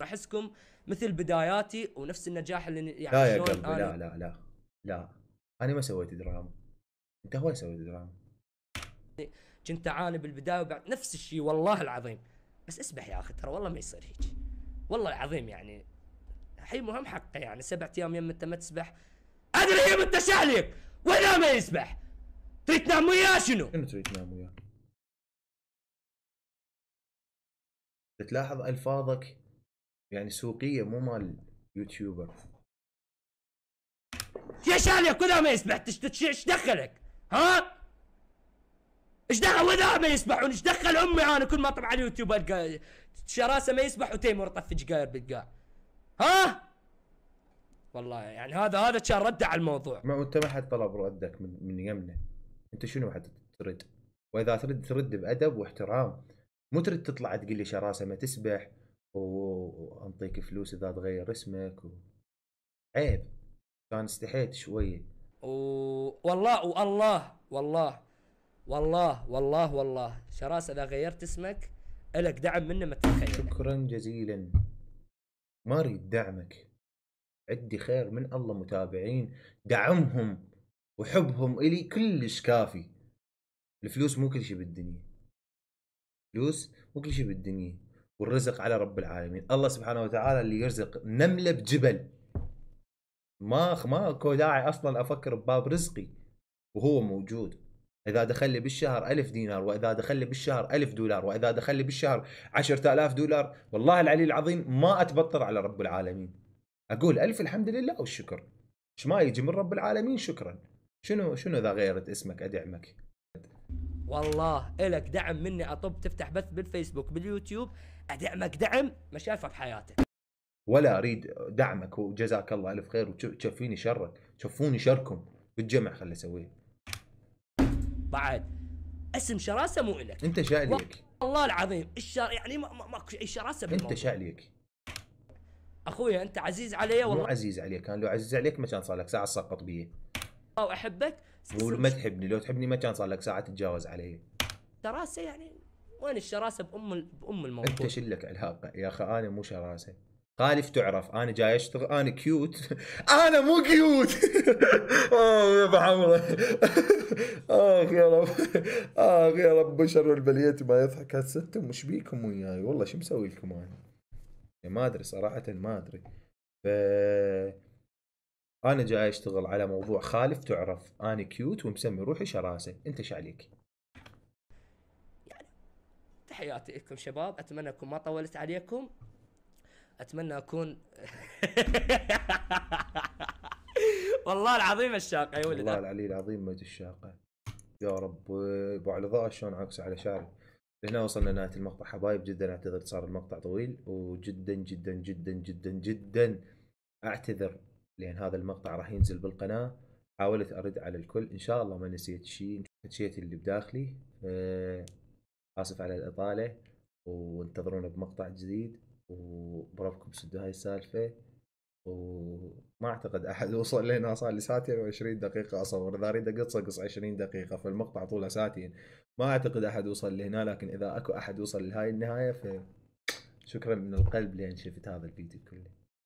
[SPEAKER 4] احسكم مثل بداياتي ونفس النجاح اللي يعني
[SPEAKER 3] لا يا
[SPEAKER 4] شلون
[SPEAKER 3] قلبي، لا انا ما سويت دراما، انت هو سويت دراما.
[SPEAKER 4] كنت اعاني بالبدايه وبعد نفس الشيء والله العظيم. بس اسبح يا اخي، ترى والله ما يصير هيك والله العظيم. يعني الحين مهم حقه، يعني 7 ايام يم انت ما تسبح. ادري يم انت شعلك ولا ما يسبح، تريد تنام وياه شنو
[SPEAKER 3] تريد تنام وياه؟ تلاحظ الفاظك يعني سوقيه مو مال يوتيوبر.
[SPEAKER 4] يا شعلك ولا ما يسبح ايش دخلك؟ ها؟ ايش دخل وذا ما يسبحون؟ ايش دخل امي انا كل ما اطلع على اليوتيوب القى شراسه ما يسبح وتيمور طفج قاير بالقاع. ها؟ والله يعني هذا كان رده على الموضوع.
[SPEAKER 3] ما انت ما حد طلب ردك من يمنا، انت شنو حد ترد؟ واذا ترد بادب واحترام، مو ترد تطلع تقول لي شراسه ما تسبح وانطيك فلوس اذا تغير اسمك عيب. كان استحيت شويه.
[SPEAKER 4] والله شراسه اذا غيرت اسمك الك دعم منه ما تتخيل.
[SPEAKER 3] شكرا جزيلا، ما اريد دعمك، عندي خير من الله متابعين، دعمهم وحبهم الي كلش كافي. الفلوس مو كل شيء بالدنيا، فلوس مو كل شيء بالدنيا، والرزق على رب العالمين. الله سبحانه وتعالى اللي يرزق نمله بجبل، ما اكو داعي اصلا افكر بباب رزقي وهو موجود. اذا دخل لي بالشهر 1000 دينار، واذا دخل لي بالشهر 1000 دولار، واذا دخل لي بالشهر 10000 دولار، والله العلي العظيم ما اتبطر على رب العالمين، اقول الف الحمد لله والشكر. ايش ما يجي من رب العالمين شكرا. شنو اذا غيرت اسمك ادعمك.
[SPEAKER 4] والله الك دعم مني اطب تفتح بث بالفيسبوك باليوتيوب ادعمك دعم ما شافه بحياتك.
[SPEAKER 3] ولا اريد دعمك وجزاك الله الف خير وتشفيني شرك، شوفوني شركم بالجمع خلي اسويه.
[SPEAKER 4] بعد اسم شراسه مو الك،
[SPEAKER 3] انت شاليك
[SPEAKER 4] والله العظيم يعني ماكو اي شراسه بالموضوع.
[SPEAKER 3] انت شاليك
[SPEAKER 4] اخويا، انت عزيز علي والله.
[SPEAKER 3] مو عزيز عليك، كان لو عزيز عليك ما كان صار لك ساعه تسقط بي.
[SPEAKER 4] واحبك
[SPEAKER 3] وما تحبني، لو تحبني ما كان صار لك ساعه تتجاوز علي.
[SPEAKER 4] شراسه يعني وين الشراسه بام الموضوع؟
[SPEAKER 3] انت شلك علاقه يا اخي، انا مو شراسه. خالف تعرف انا جاي اشتغل، انا كيوت انا مو كيوت يا ابو حمرا يا رب بشر البلية ما يضحك. هسه انتم مش بيكم وياي والله، شو مسوي لكم انا؟ ما ادري صراحه، ما ادري. انا جاي اشتغل على موضوع خالف، تعرف انا كيوت ومسمي روحي شراسه، انت ايش عليك؟
[SPEAKER 4] تحياتي لكم شباب، اتمنى اكون ما طولت عليكم، اتمنى اكون والله العظيم الشاقه يا ولد،
[SPEAKER 3] والله العلي العظيم مد الشاقه يا رب. ابو على شلون عكس على شاري. هنا وصلنا نهايه المقطع حبايب، جدا اعتذر صار المقطع طويل، وجدا جدا جدا جدا جدا اعتذر لان هذا المقطع راح ينزل بالقناه. حاولت ارد على الكل، ان شاء الله ما نسيت شيء، نسيت اللي بداخلي. اسف على الاطاله، وانتظرونا بمقطع جديد، وبرافقكم سدوا هاي السالفه. وما اعتقد احد وصل لنا، صار لي ساعتين و20 دقيقه اصور، اذا اريد اقص 20 دقيقه، فالمقطع طوله ساعتين. ما اعتقد احد وصل لهنا، لكن اذا اكو احد وصل لهاي النهايه فشكرا من القلب لان شفت هذا الفيديو كله.